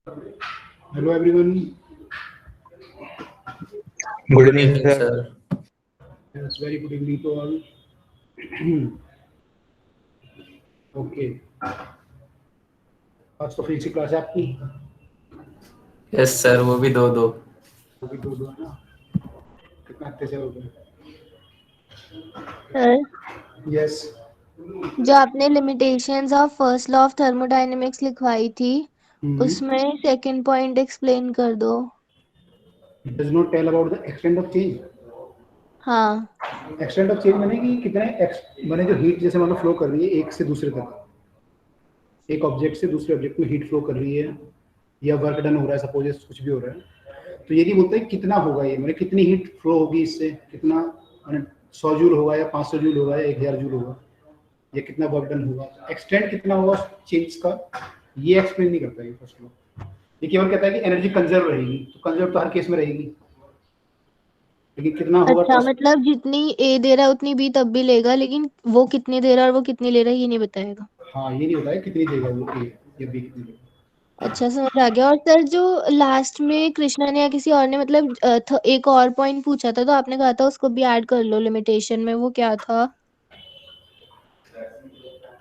Hello everyone. Good Good evening, evening, sir. sir. Yes, very good evening to all. Okay. आज तो physics की class है आपकी, yes sir, वो भी दो दो। वो भी दो है ना, कितना अच्छे से हो गए। सर, यस, जो आपने limitations of first law of thermodynamics लिखवाई थी उसमें सेकंड पॉइंट एक्सप्लेन कर दो। Does not tell about the extent of change. हाँ, एक्सटेंट ऑफ चेंज माने कि कितने माने जो हीट जैसे मान लो फ्लो कर रही है एक से दूसरे तक, एक ऑब्जेक्ट से दूसरे ऑब्जेक्ट में हीट फ्लो कर रही है या वर्क डन हो रहा है, सपोज कुछ भी हो रहा है, तो ये नहीं बोलते कितना होगा, ये माने कितनी हीट फ्लो होगी इससे, कितना माने 100 जूल होगा या 500 जूल होगा या 1000 जूल होगा, या कितना वर्क डन होगा, एक्सटेंट कितना होगा चेंज का, ये एक्सप्लेन नहीं करता है फर्स्ट लॉ। ये केवल कहता है कि एनर्जी कंजर्व रहेगी, तो कंजर्व तो हर केस में रहेगी, लेकिन कितना होगा अच्छा, तो मतलब जितनी ए दे रहा है उतनी बी तब भी लेगा, लेकिन वो कितनी दे रहा है और वो कितनी ले रहा है ये नहीं बताएगा। हाँ ये नहीं बताया कितनी देगा वो ए या बी कितनी देगा। अच्छा, समझ आ गया। और सर, जो लास्ट में कृष्णा ने या किसी और ने मतलब एक और पॉइंट पूछा था, तो आपने कहा था उसको भी ऐड कर लो लिमिटेशन में, वो क्या था?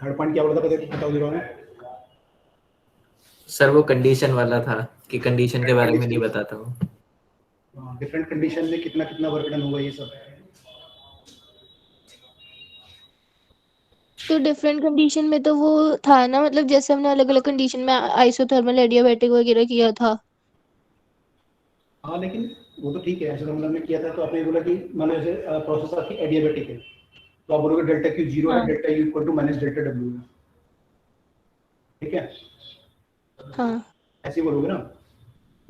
थर्ड पॉइंट क्या बोला था बताओ जरा। सर वो कंडीशन वाला था कि कंडीशन के बारे में नहीं बताता वो। डिफरेंट कंडीशन में कितना कितना वर्क डन होगा ये सब। तो डिफरेंट कंडीशन में तो वो था ना, मतलब जैसे हमने अलग अलग कंडीशन में आइसोथर्मल, एडियाबैटिक वगैरह किया था। हाँ लेकिन वो तो ठीक है, ऐसा मतलब हमने किया था, तो आपने बोला कि मान लो जैसे प्रोसेस आपकी एडियाबैटिक है, तो आप बोलोगे डेल्टा क्यू 0 है, हाँ delta U equal to minus delta W है, ठीक है, हाँ, ऐसे ही बोलोगे ना।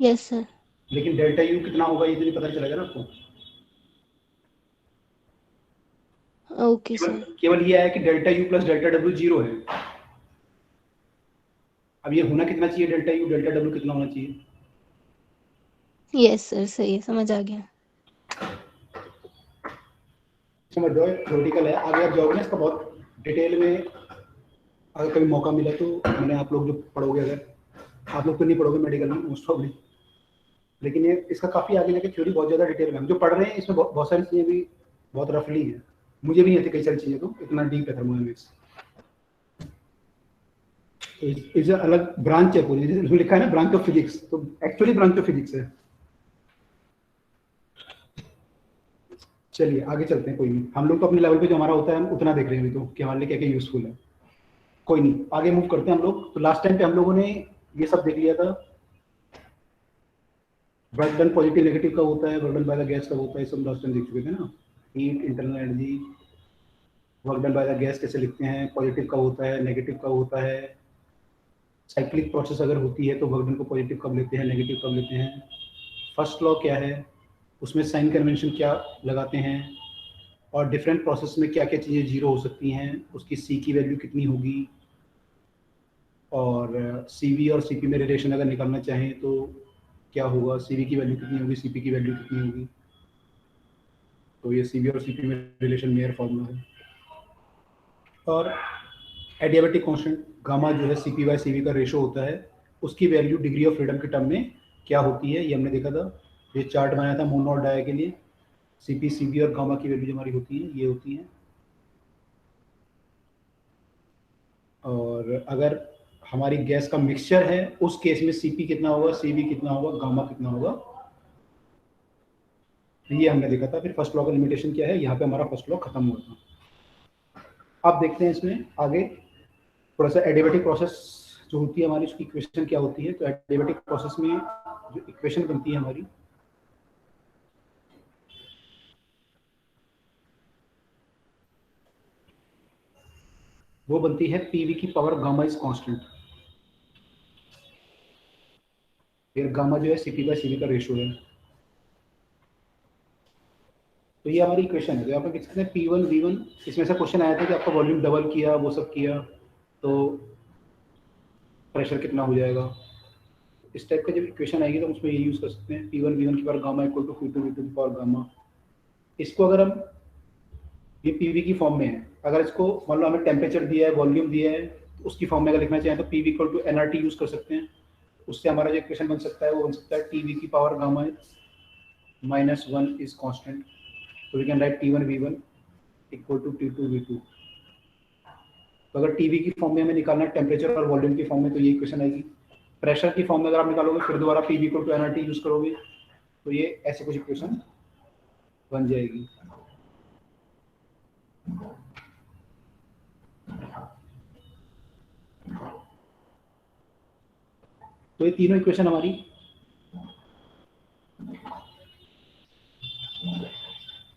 Yes sir. लेकिन डेल्टा यू कितना होगा ये तो नहीं पता चलेगा ना आपको, ओके केवल सर। केवल ये है कि delta U plus delta W 0 है। अब ये होना कितना चाहिए, डेल्टा यू डेल्टा डब्ल्यू कितना होना चाहिए। यस सर, सही है, समझ आ गया। समझ जाओ थ्योरेटिकल है, आगे आप जाओगे ना इसका बहुत डिटेल में, अगर कभी मौका मिला तो मैंने आप लोग जो पढ़ोगे, अगर आप लोग तो नहीं पढ़ोगे मेडिकल में मोस्ट प्रॉब्ली, लेकिन ये इसका काफ़ी आगे जाके थ्योरी बहुत ज़्यादा डिटेल में हम जो पढ़ रहे हैं, इसमें बहुत सारी चीज़ें भी बहुत रफली हैं, मुझे भी नहीं आती कई सारी चीज़ें, तो इतना डीप है थर्मोडायनेमिक्स, तो इस अलग ब्रांच है पूरी, जैसे इसमें लिखा है ना ब्रांच ऑफ फिजिक्स, तो एक्चुअली ब्रांच ऑफ फिजिक्स है। चलिए आगे चलते हैं, कोई नहीं, हम लोग तो अपने लेवल पे जो हमारा होता है हम उतना देख रहे हैं अभी तो कि हमारे लिए क्या क्या यूजफुल है, कोई नहीं आगे मूव करते हैं हम लोग। तो लास्ट टाइम पे हम लोगों ने ये सब देख लिया था, वर्क डन पॉजिटिव नेगेटिव कब होता है, work done by the gas कब होता है, सब लास्ट टाइम देख चुके थे ना। Heat, internal energy, work done by the gas कैसे लिखते हैं, पॉजिटिव कब होता है, नेगेटिव कब होता है, साइक्लिक प्रोसेस अगर होती है तो वर्क डन को पॉजिटिव कब लेते हैं, नेगेटिव कब लेते हैं, फर्स्ट लॉ क्या है, उसमें साइन कन्वेंशन क्या लगाते हैं, और डिफरेंट प्रोसेस में क्या क्या चीज़ें जीरो हो सकती हैं, उसकी सी की वैल्यू कितनी होगी, और सी वी और सी पी में रिलेशन अगर निकालना चाहें तो क्या होगा, सी वी की वैल्यू कितनी होगी, सी पी की वैल्यू कितनी होगी, तो ये सी वी और सी पी में रिलेशन मेयर फॉर्मूला है। और एडियाबैटिक कांस्टेंट गामा जो है C P by C V का रेशो होता है, उसकी वैल्यू डिग्री ऑफ फ्रीडम के टर्म में क्या होती है, ये हमने देखा था, ये चार्ट बनाया था मोनो और डाया के लिए, सी पी सी वी और गामा की वैल्यू जो हमारी होती है ये होती है। और अगर हमारी गैस का मिक्सचर है उस केस में सीपी कितना होगा, सीवी कितना होगा, गामा कितना होगा, ये हमने देखा था। फिर फर्स्ट लॉ का लिमिटेशन क्या है, यहाँ पे हमारा फर्स्ट लॉ खत्म हुआ था। अब देखते हैं इसमें आगे थोड़ा सा एडियाबैटिक प्रोसेस जो होती है हमारी, उसकी इक्वेशन क्या होती है। तो एडियाबैटिक प्रोसेस में जो इक्वेशन बनती है हमारी, वो बनती है पीवी की पावर गामा इज कांस्टेंट। फिर गामा जो है सीपी बाई सीवी का रेशियो है, तो ये हमारी इक्वेशन है। तो यहाँ पर लिख सकते हैं P1 V1, इसमें से क्वेश्चन आया था कि आपका वॉल्यूम डबल किया, वो सब किया तो प्रेशर कितना हो जाएगा। इस टाइप का जब इक्वेशन आएगी तो उसमें ये यूज़ कर सकते हैं P1 V1 की power gamma equal to P2 V2 की पावर गामा। इसको अगर हम ये पीवी की फॉर्म में है, अगर इसको मान लो हमें टेम्परेचर दिया है, वॉल्यूम दिया है, तो उसकी फॉर्म में अगर लिखना चाहें तो PV equal to nRT use कर सकते हैं। उससे हमारा जो इक्वेशन बन सकता है वो बन सकता है टी वी की पावर गामा -1 इज कांस्टेंट, तो we can write T1V1 equal to T2V2। तो अगर टीवी की फॉर्म में हमें निकालना है टेम्परेचर और वॉल्यूम की फॉर्म में, तो ये इक्वेशन आएगी। प्रेशर की फॉर्म में अगर आप निकालोगे फिर दोबारा P equal to nRT use करोगे, तो ये ऐसे कुछ इक्वेशन बन जाएगी। तो ये तीनों इक्वेशन हमारी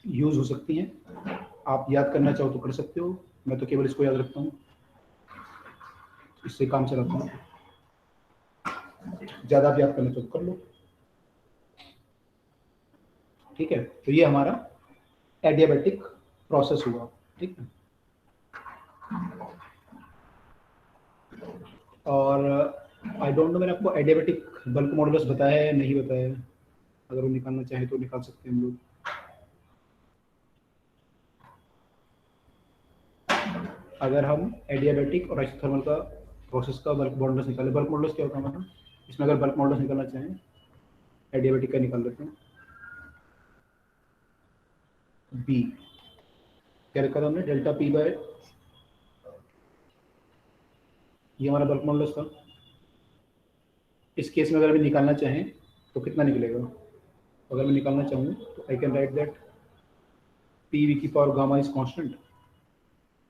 यूज हो सकती हैं। आप याद करना चाहो तो कर सकते हो, मैं तो केवल इसको याद रखता हूँ, इससे काम चलाता हूँ। ज़्यादा आप याद करना चाहो तो कर लो, ठीक है। तो ये हमारा एडियाबैटिक प्रोसेस हुआ, ठीक है। और आई डोंट नो मैंने आपको एडियाबैटिक बल्क मॉडुलस बताया है या नहीं बताया है, अगर वो निकालना चाहे तो निकाल सकते हैं हम लोग। अगर हम एडियाबैटिक और आइसोथर्मल का प्रोसेस का बल्क मॉडुलस निकालें, बल्क मॉडुलस क्या होता है हमारा, इसमें अगर बल्क मॉडुलस निकालना चाहें एडियाबैटिक का निकाल लेते हैं। बी क्या रखा था हमने, डेल्टा पी बाय, ये हमारा बल्क मॉडुलस था। इस केस में अगर हमें निकालना चाहें तो कितना निकलेगा, अगर मैं निकालना चाहूँ तो I can write that P V की पावर गामा इज कांस्टेंट।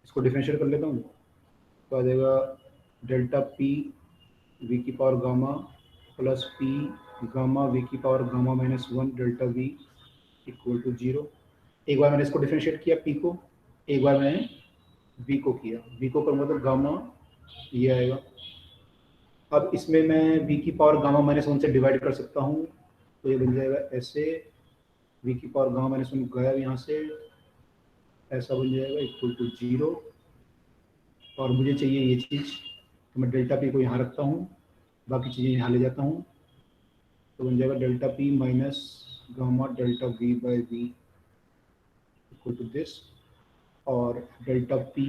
इसको डिफरेंशिएट कर लेता हूँ तो आ जाएगा डेल्टा पी वी की power gamma plus P gamma V की power gamma -1 delta V equal to 0। एक बार मैंने इसको डिफरेंशिएट किया पी को, एक बार मैंने वी को किया, वी को करूँगा तो गामा ये आएगा। अब इसमें मैं वी की पावर गामा -1 से डिवाइड कर सकता हूँ, तो ये बन जाएगा ऐसे, वी की पावर गामा -1 गया यहाँ से, ऐसा बन जाएगा इक्वल टू 0। और मुझे चाहिए ये चीज़, तो मैं डेल्टा पी को यहाँ रखता हूँ, बाकी चीज़ें यहाँ ले जाता हूँ, तो बन जाएगा delta P minus gamma delta V by V equal to this. और delta P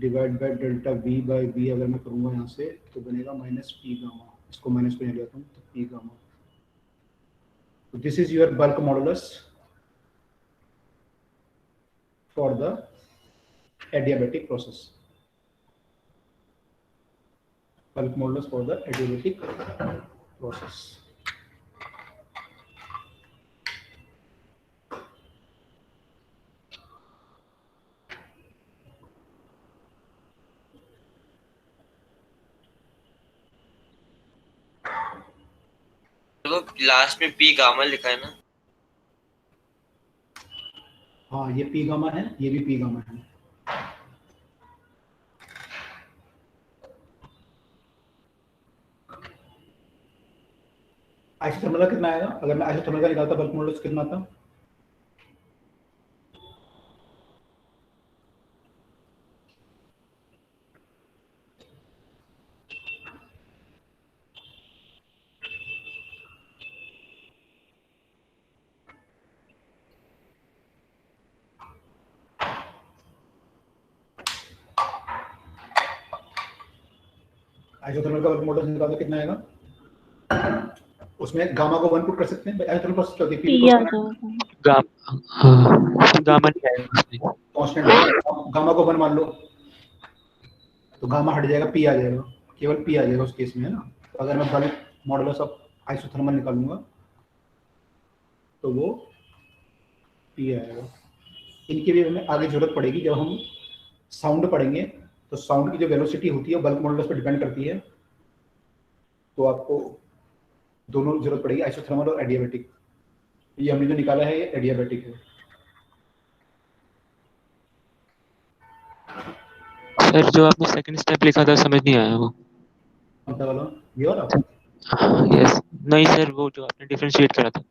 divide by delta V by V अगर मैं करूँगा यहाँ से तो बनेगा -p गामा, इसको माइनस को यहाँ ले आता हूँ तो p गामा। तो this is your bulk modulus for the adiabatic process, bulk modulus for the adiabatic process. तो लास्ट में पी गामा लिखा है ना? हाँ ये पी गामा है, ये भी पी गामा है। आइसोथर्मल का कितना आएगा, अगर मैं आइसोथर्मल का निकालता बल्क मॉडुलस कितना आता, आइसोथर्मल का बल्क मॉडुलस निकालता कितना आएगा, उसमें गामा को 1 पुट कर सकते हैं। आइसोथर्मल प्रोसेस क्या होती है, पी आ जाएगा। गामा नहीं आएगा उसमें, कांस्टेंट है, गामा को 1 मान लो तो गामा हट जाएगा, पी आ जाएगा, केवल पी आ जाएगा उस केस में, है ना। तो अगर मैं बल्क मॉडुलस ऑफ आइसोथर्मल निकालूंगा तो वो पी आएगा। इनके लिए हमें आगे जरूरत पड़ेगी जब हम साउंड पढ़ेंगे, तो साउंड की जो वेलोसिटी होती है बल्क मॉडुलस पर डिपेंड करती है, तो आपको दोनों जरूरत पड़ेगी, आइसोथर्मल और एडियाबैटिक। ये हमने जो निकाला है ये एडियाबैटिक है। सर जो आपने सेकंड स्टेप लिखा था समझ नहीं आया वो। कौन सा वाला, ये वाला? यस, नहीं सर वो जो आपने डिफरेंशिएट करा था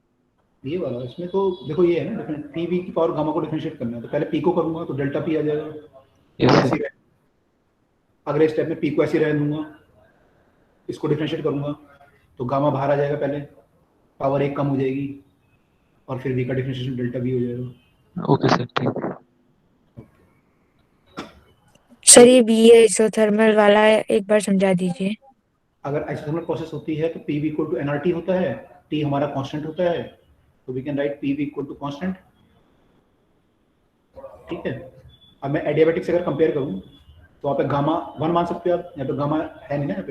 ये वाला, इसमें तो देखो ये है ना डिफरेंट, पी वी की पावर गामा को डिफरेंशिएट करना है, तो पहले पी को करूंगा तो डेल्टा पी आ जाएगा, यस ऐसे सर। ही अगले स्टेप में पी को ऐसे रहने दूंगा, इसको डिफरेंशिएट करूंगा तो गामा बाहर आ जाएगा, पहले पावर 1 कम हो जाएगी और फिर वी का डिफरेंशिएशन डेल्टा वी हो जाएगा। ओके सर ठीक। सर ये बी आइसोथर्मल वाला एक बार समझा दीजिए। अगर आइसोथर्मल प्रोसेस होती है तो P V equal to nRT होता है, टी हमारा कांस्टेंट होता है, तो we can write P V equal to constant. ठीक है, अब मैं एडियाबेटिक से अगर कंपेयर करूं तो आप गामा 1 मान सकते हो आप, यहाँ पे गामा है नहीं ना, यहाँ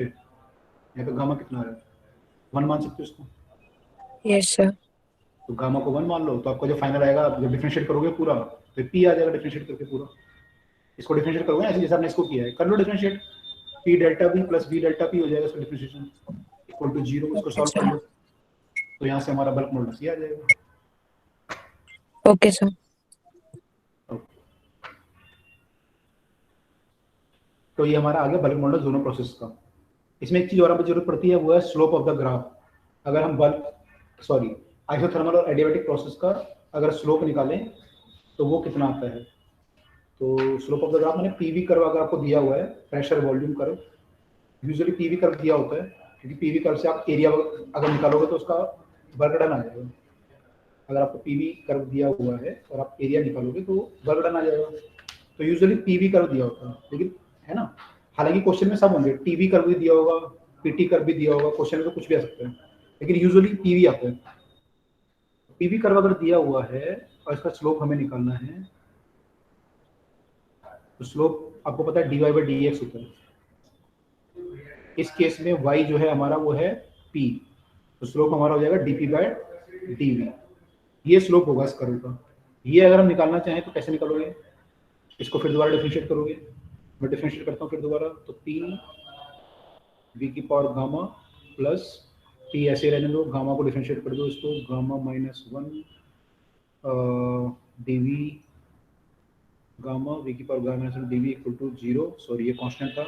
पे गामा कितना है, 1 मान सकते हो इसको। Yes sir. तो गामा को 1 मान लो, तो आपका जो फाइनल आएगा जब डिफरेंशिएट करोगे पूरा तो पी आ जाएगा डिफरेंशिएट करके पूरा। इसको डिफरेंशिएट करोगे ऐसे जैसे आपने इसको किया है, कर लो differentiate, P delta B plus B delta P हो जाएगा इसका डिफरेंशिएशन इक्वल टू 0। इसको सॉल्व कर लो तो यहाँ से हमारा बल्क मॉडुलस ये आ जाएगा। Okay sir. तो ये हमारा आ गया बल्क मॉडुलस दोनों प्रोसेस का। इसमें एक चीज और हमें जरूरत पड़ती है, वो है स्लोप ऑफ द ग्राफ। अगर हम आइसोथर्मल और एडियाबेटिक प्रोसेस का अगर स्लोप निकालें तो वो कितना आता है। तो स्लोप ऑफ द ग्राफ मैंने पीवी कर्व अगर आपको दिया हुआ है, pressure volume curve, usually PV curve दिया होता है, क्योंकि पीवी कर्व से आप एरिया अगर निकालोगे तो उसका वर्क डन आ जाएगा। अगर आपको पीवी कर्व दिया हुआ है और आप एरिया निकालोगे तो वर्क डन आ जाएगा। तो यूजुअली पीवी कर्व दिया होता है, लेकिन है ना, हालांकि क्वेश्चन में सब होंगे, टीवी कर्व भी दिया होगा, पीटी कर्व भी दिया होगा, क्वेश्चन में तो कुछ भी आ सकता है, लेकिन यूजुअली पीवी आता है। पीवी कर्व अगर दिया हुआ है और इसका स्लोप हमें निकालना है, तो स्लोप आपको पता है dy बाई डी एक्स होता है। इस केस में y जो है हमारा वो है p, तो स्लोप हमारा हो जाएगा dp बाय dv। ये स्लोप होगा इस कर्व का। ये अगर हम निकालना चाहें तो कैसे निकालोगे, इसको फिर दोबारा डिफरेंशिएट करोगे। मैं डिफरेंशिएट करता हूँ फिर दोबारा, तो p v की पावर गामा प्लस p ऐसे रहने दो, गामा को डिफरेंशिएट कर दो, इसको gamma minus 1 dv gamma v की power gamma minus 1 dv equal to 0। Sorry ये कांस्टेंट था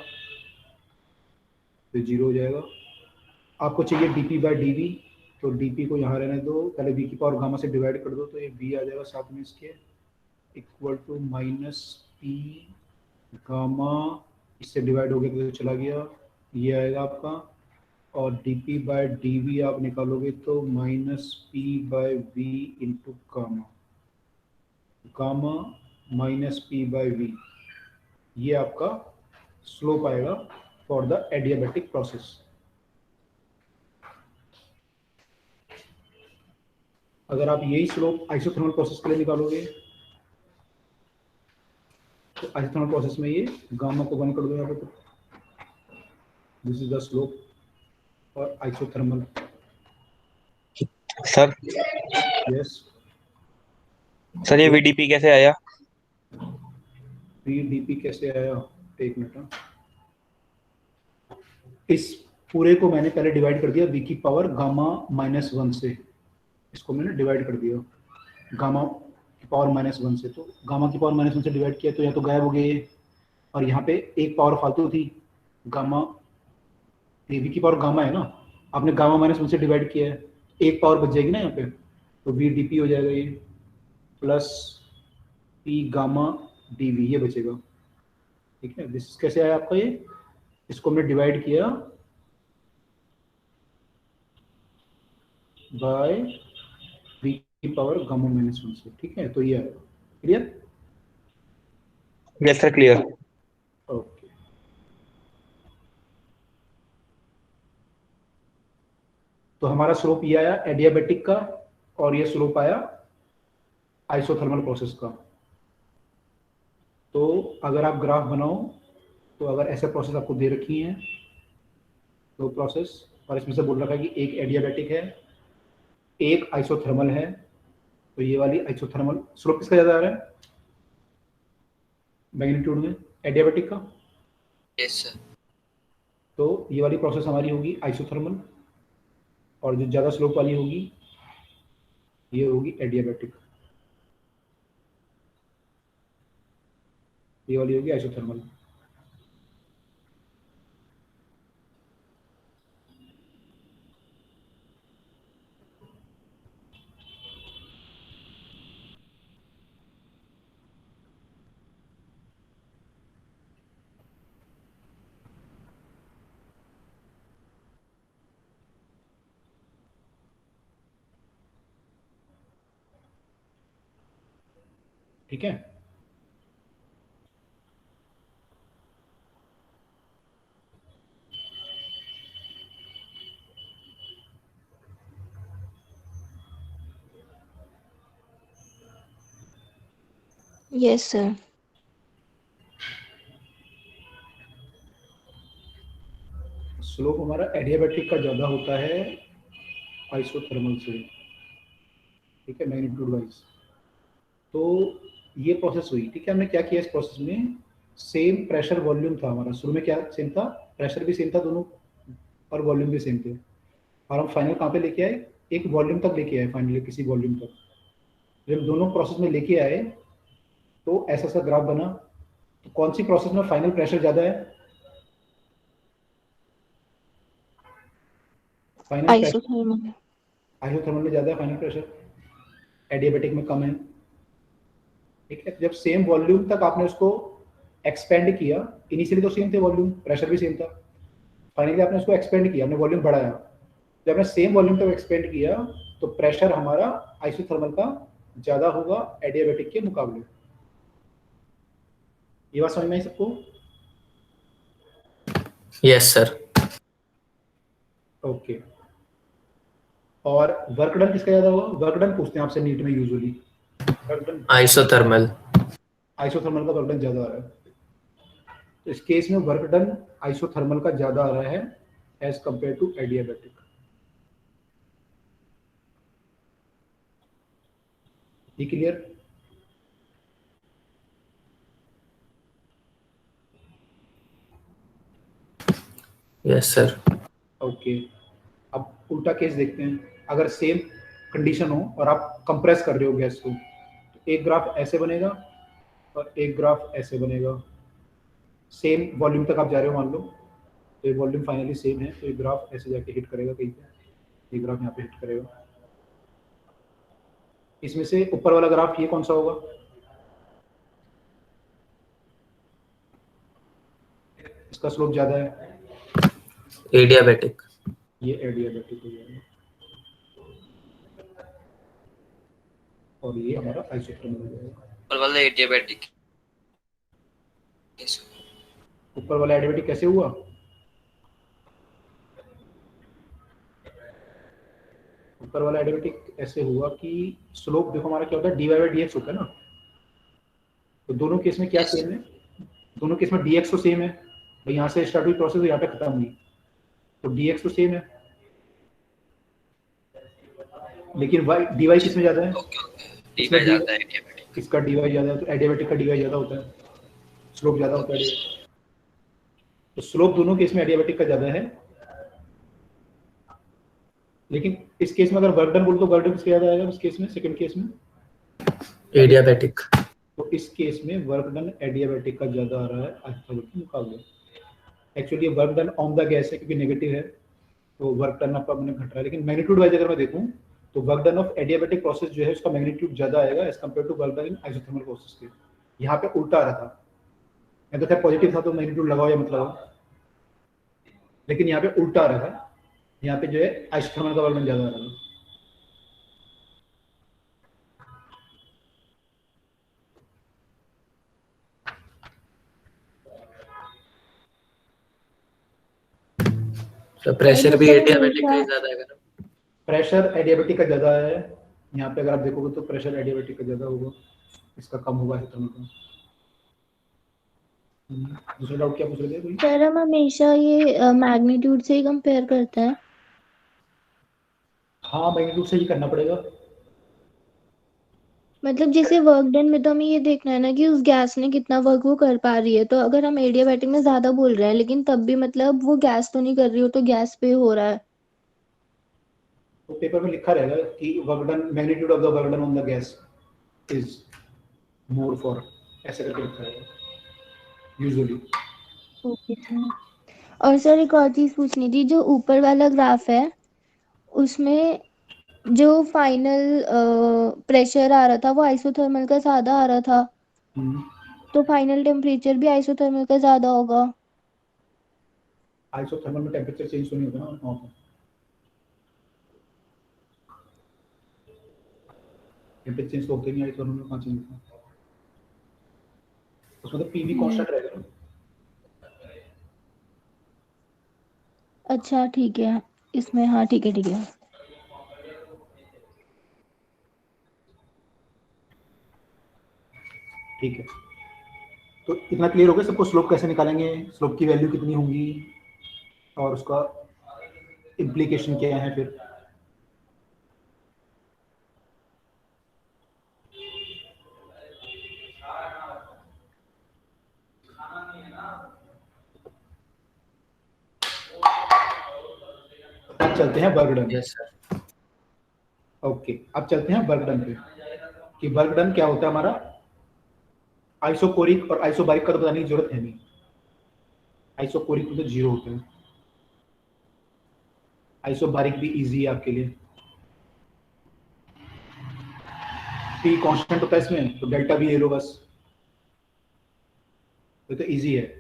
तो 0 हो जाएगा। आपको चाहिए dp बाय dv, तो dp को यहाँ रहने दो, पहले v की पावर गामा से डिवाइड कर दो तो ये v आ जाएगा साथ में इसके, equal to minus p gamma, इससे डिवाइड हो गया तो चला गया, ये आएगा आपका, और dp बाय dv आप निकालोगे तो minus p by v into gamma, gamma minus p by v, ये आपका स्लोप आएगा फॉर द एडियाबेटिक प्रोसेस। अगर आप यही स्लोप आइसोथर्मल प्रोसेस के लिए निकालोगे तो आइसोथर्मल प्रोसेस में ये गामा को 1 कर दो यहाँ पे, this is the slope for isothermal. Sir yes, sir ये VDP कैसे आया? VDP कैसे आया, एक मिनट। इस पूरे को मैंने पहले डिवाइड कर दिया v की पावर गामा माइनस 1 से, इसको मैंने डिवाइड कर दिया गामा की पावर माइनस 1 से, तो गामा की पावर माइनस 1 से डिवाइड किया तो या तो गायब हो गए, और यहाँ पे एक पावर फालतू थी, गामा, ये v की पावर गामा है ना, आपने गामा माइनस 1 से डिवाइड किया है, एक पावर बच जाएगी ना यहाँ पे, तो VDP हो जाएगा ये, प्लस p गामा dv ये बचेगा। ठीक है, दिस कैसे आया आपका ये, इसको हमने डिवाइड किया बाय v की पावर गामा माइनस 1 से। ठीक है, तो ये आएगा, clear? Yes sir, clear. Okay, तो हमारा स्लोप ये आया एडियाबेटिक का, और ये स्लोप आया आइसोथर्मल प्रोसेस का। तो अगर आप ग्राफ बनाओ, तो अगर ऐसे प्रोसेस आपको दे रखी हैं, दो प्रोसेस, और इसमें से बोल रखा है कि एक एडियाबेटिक है एक आइसोथर्मल है, तो ये वाली आइसोथर्मल स्लोप किसका ज्यादा आ रहा है मैग्नीट्यूड में, एडियाबेटिक का। Yes sir. तो ये वाली प्रोसेस हमारी होगी आइसोथर्मल, और जो ज़्यादा स्लोप वाली होगी ये होगी एडियाबेटिक, ये वाली होगी आइसोथर्मल। ठीक है, यस सर। स्लोप हमारा एडियाबैटिक का ज़्यादा होता है आइसोथर्मल से, ठीक है, मैग्नीट्यूड वाइज। तो ये प्रोसेस हुई, ठीक है। हमने क्या किया इस प्रोसेस में, सेम प्रेशर वॉल्यूम था हमारा, शुरू में क्या सेम था, प्रेशर भी सेम था दोनों और वॉल्यूम भी सेम थे, और हम फाइनल कहाँ पे लेके आए, एक वॉल्यूम तक लेके आए, फाइनली किसी वॉल्यूम तक। जब दोनों प्रोसेस में लेके आए तो ऐसा सा ग्राफ बना। तो कौन सी प्रोसेस में फाइनल प्रेशर ज़्यादा है, फाइनल प्रेशर आइसोथर्मल। आइसोथर्मल में ज़्यादा है फाइनल प्रेशर, एडियाबैटिक में कम है, ठीक है। जब सेम वॉल्यूम तक आपने उसको एक्सपेंड किया, इनिशियली तो सेम थे वॉल्यूम, प्रेशर भी सेम था, फाइनली आपने उसको एक्सपेंड किया, हमने वॉल्यूम बढ़ाया। जब हमने सेम वॉल्यूम तक एक्सपेंड किया तो प्रेशर हमारा आइसोथर्मल का ज़्यादा होगा एडियाबैटिक के मुकाबले। ये बात समझ में आई सबको? Yes sir. ओके। और वर्क डन किसका ज़्यादा होगा, वर्क डन पूछते हैं आपसे नीट में usually, work done isothermal. Isothermal का वर्क डन ज़्यादा आ रहा है, तो इस केस में वर्क डन आइसोथर्मल का ज़्यादा आ रहा है एज कंपेयर टू एडियाबैटिक। ये क्लियर? Yes sir. ओके। अब उल्टा केस देखते हैं, अगर सेम कंडीशन हो और आप कंप्रेस कर रहे हो गैस को, तो एक ग्राफ ऐसे बनेगा और एक ग्राफ ऐसे बनेगा। सेम वॉल्यूम तक आप जा रहे हो मान लो, तो ये वॉल्यूम फाइनली सेम है, तो ये ग्राफ ऐसे जाके हिट करेगा कहीं पे, ये ग्राफ यहाँ पे हिट करेगा। इसमें से ऊपर वाला ग्राफ ये कौन सा होगा, इसका स्लोप ज्यादा है, एडियाबैटिक। ये एडियाबैटिक हो जाएगा, और ये हमारा आइसोथर्मल हो जाएगा। ऊपर वाला एडियाबैटिक। ऊपर वाला एडियाबैटिक कैसे हुआ, ऊपर वाला एडियाबैटिक ऐसे हुआ कि स्लोप देखो हमारा क्या होता है, dy बाई dx होता है ना। तो दोनों केस में क्या Yes. सेम है, दोनों केस में dx तो सेम है, भाई यहाँ से स्टार्ट हुई प्रोसेस तो यहाँ पे खत्म हुई, तो dx तो सेम है, लेकिन y dy किस में ज्यादा है, डी बाई ज्यादा है एडियाबैटिक। इसका dy ज्यादा है, तो एडियाबैटिक का dy ज्यादा होता है, स्लोप ज्यादा होता है। तो स्लोप दोनों केस में एडियाबैटिक का ज्यादा है, लेकिन इस केस में अगर वर्क डन बोल तो वर्क डन किसका ज्यादा आएगा, इस केस में सेकंड केस में एडियाबैटिक। तो इस केस में वर्क डन एडियाबैटिक का ज्यादा आ रहा है आइसोथर्मल के मुकाबले। एक्चुअली ये work done on the gas है क्योंकि नेगेटिव है, तो वर्क डन आपका मैंने घट रहा है, लेकिन मैग्नीट्यूड वाइज अगर मैं देखूं तो work done of adiabatic process जो है उसका मैग्नीट्यूड ज्यादा आएगा as compare to work done in isothermal process के। यहाँ पे उल्टा आ रहा था, मैं तो खैर पॉजिटिव था तो मैग्नीट्यूड लगाओ या मत लगाओ, लेकिन यहाँ पे उल्टा आ रहा था, यहाँ पे जो है आइसोथर्मल का वर्क डन ज्यादा आ रहा है। तो प्रेशर भी एडियाबैटिक का ही ज्यादा है ना? प्रेशर एडियाबैटिक का ज्यादा है, यहाँ पे अगर आप देखोगे तो प्रेशर एडियाबैटिक का ज्यादा होगा, इसका कम होगा आइसोथर्मल का। दूसरा डाउट क्या पूछ रहे थे कोई? सर हम हमेशा ये मैग्नीट्यूड से ही कंपेयर करते हैं। हाँ मैग्नीट्यूड से ही करना पड़ेगा। मतलब जैसे वर्क डन में तो हमें ये देखना है ना कि उस गैस ने कितना वर्क वो कर पा रही है, तो अगर हम एडियाबैटिक में ज्यादा बोल रहे हैं लेकिन तब भी मतलब वो गैस तो नहीं कर रही हो, तो गैस पे हो रहा है। तो पेपर में लिखा रहेगा कि work done magnitude of the work done on the gas is more for, ऐसे करके लिखा रहेगा यूजुअली। Okay sir. और सर एक और चीज पूछनी थी, जो ऊपर वाला ग्राफ है उसमें जो फाइनल प्रेशर आ रहा था वो आइसोथर्मल का ज्यादा आ रहा था, तो फाइनल टेम्परेचर भी आइसोथर्मल का ज्यादा होगा। आइसोथर्मल में टेम्परेचर चेंज तो नहीं होता ना वहाँ पे, टेम्परेचर चेंज तो होते नहीं, आइसोथर्मल में कहाँ चेंज होता है, उसमें तो पीवी कांस्टेंट रहेगा ना। अच्छा ठीक है, इसमें हाँ ठीक है ठीक है। ठीक है, तो इतना क्लियर हो गया सबको, स्लोप कैसे निकालेंगे, स्लोप की वैल्यू कितनी होगी और उसका इम्प्लीकेशन क्या है फिर। अब चलते हैं work done. Yes sir. Okay, अब चलते हैं वर्क डन पे कि वर्क डन क्या होता है हमारा। आइसोकोरिक और आइसोबारिक का तो बताने की जरूरत है नहीं, आइसोकोरिक तो 0 होता है, आइसोबारिक भी इजी है आपके लिए। पी कांस्टेंट होता है इसमें, तो डेल्टा भी ले लो बस, तो इजी है।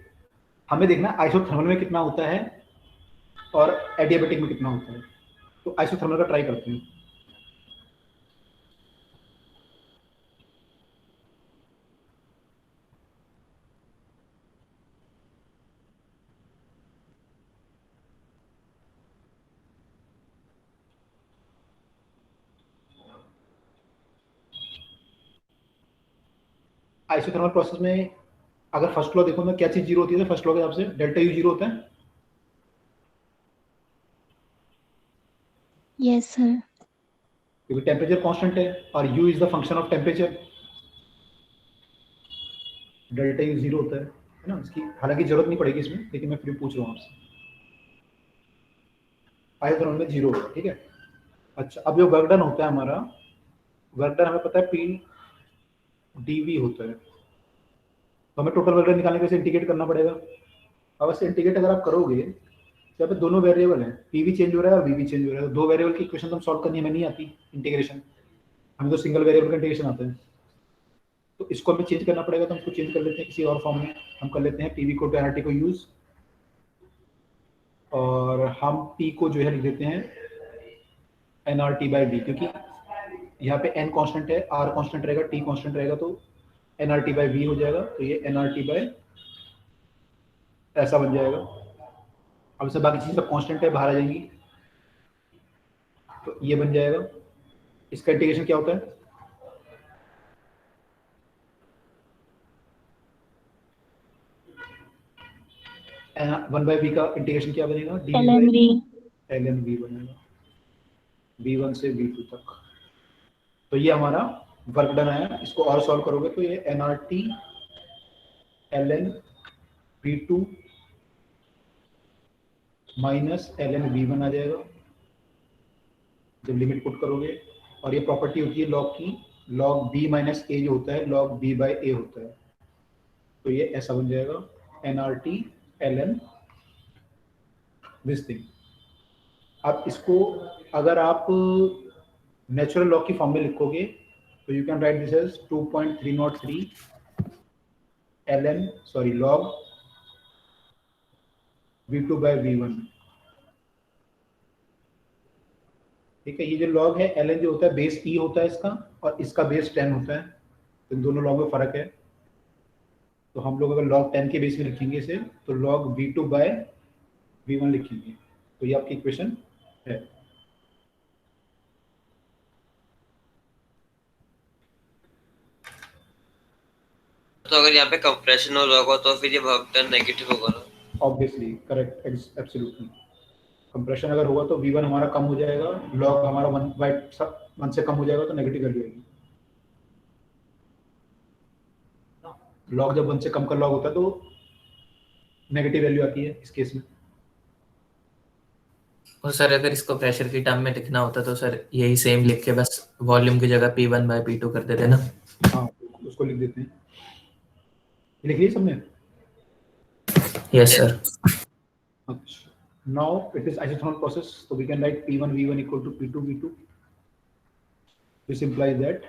हमें देखना आइसोथर्मल में कितना होता है और एडियाबेटिक में कितना होता है, तो आइसोथर्मल का ट्राई करते हैं। आइसोथर्मल प्रोसेस में अगर फर्स्ट लॉ देखो ना, क्या चीज 0 होती है फर्स्ट लॉ के हिसाब से, डेल्टा यू 0 होता है। Yes sir. क्योंकि टेम्परेचर कांस्टेंट है और u is the function of temperature, delta U 0 होता है ना। इसकी हालांकि जरूरत नहीं पड़ेगी इसमें, लेकिन मैं फिर पूछ रहा हूँ आपसे। आइसोथर्मल में 0 होगा, ठीक है। अच्छा, अब जो वर्क डन होता है हमारा, वर्क डन हमें पता है पी डीवी होता है, तो हमें टोटल वर्क डन निकालने के लिए इंटीग्रेट करना पड़ेगा। अब ऐसे इंटीग्रेट अगर आप करोगे, यहाँ पे दोनों वेरिएबल हैं, पी भी चेंज हो रहा है और वी भी चेंज हो रहा है, तो दो वेरिएबल की इक्वेशन तो हम सॉल्व करनी हमें नहीं आती इंटीग्रेशन, हमें तो सिंगल वेरिएबल का इंटीग्रेशन आता है। तो इसको हमें चेंज करना पड़ेगा, तो हम इसको चेंज कर लेते हैं किसी और फॉर्म में। हम कर लेते हैं पी वी को टू एनआरटी को यूज, और हम पी को जो है लिख देते हैं एनआरटी बाई वी, क्योंकि यहाँ पे एन कांस्टेंट है, आर कांस्टेंट रहेगा, टी कांस्टेंट रहेगा, तो एनआरटी बाई वी हो जाएगा, तो ये एनआरटी बाई ऐसा बन जाएगा। अब से बाकी चीज़ सब कांस्टेंट है, बाहर आ जाएंगी, तो ये बन जाएगा। इसका इंटीग्रेशन क्या होता है, वन बाई वी का इंटीग्रेशन क्या बनेगा, D L N V. L N V बनेगा, V1 से V2 तक। तो ये हमारा वर्क डन है, इसको और सॉल्व करोगे तो ये N R T L N V2 minus एल एन V1 आ जाएगा जब लिमिट पुट करोगे। और ये प्रॉपर्टी होती है लॉग की, लॉग बी माइनस ए जो होता है लॉग बी बाई ए होता है, तो ये ऐसा बन जाएगा N R T L N this thing. अब इसको अगर आप नेचुरल लॉग की फॉर्म में लिखोगे तो you can write this as 2.303 log V2 by V1, ठीक है। ये जो लॉग है ln जो होता है बेस e होता है इसका, और इसका बेस 10 होता है, तो इन दोनों लॉग में फर्क है। तो हम लोग अगर log 10 के बेस में लिखेंगे इसे, तो log V2 बाय V1 लिखेंगे, तो ये आपकी इक्वेशन है। तो अगर यहाँ पे कंप्रेशन हो होगा तो फिर ये वर्क डन नेगेटिव होगा ना। Obviously correct, absolutely. कंप्रेशन अगर होगा तो V1 हमारा कम हो जाएगा, log हमारा 1 से कम हो जाएगा, तो नेगेटिव वैल्यू आएगी। log जब 1 से कम का log होता है तो नेगेटिव वैल्यू आती है इस केस में। और सर अगर इसको प्रेशर की टर्म में लिखना होता तो सर यही सेम लिख के बस वॉल्यूम की जगह P1 बाय P2 कर देते ना। हाँ, उसको लिख देते हैं, लिख लिया सबने। Yes sir. अच्छा, now it is isothermal process, so we can write P1 V1 equal to P2 V2. This implies that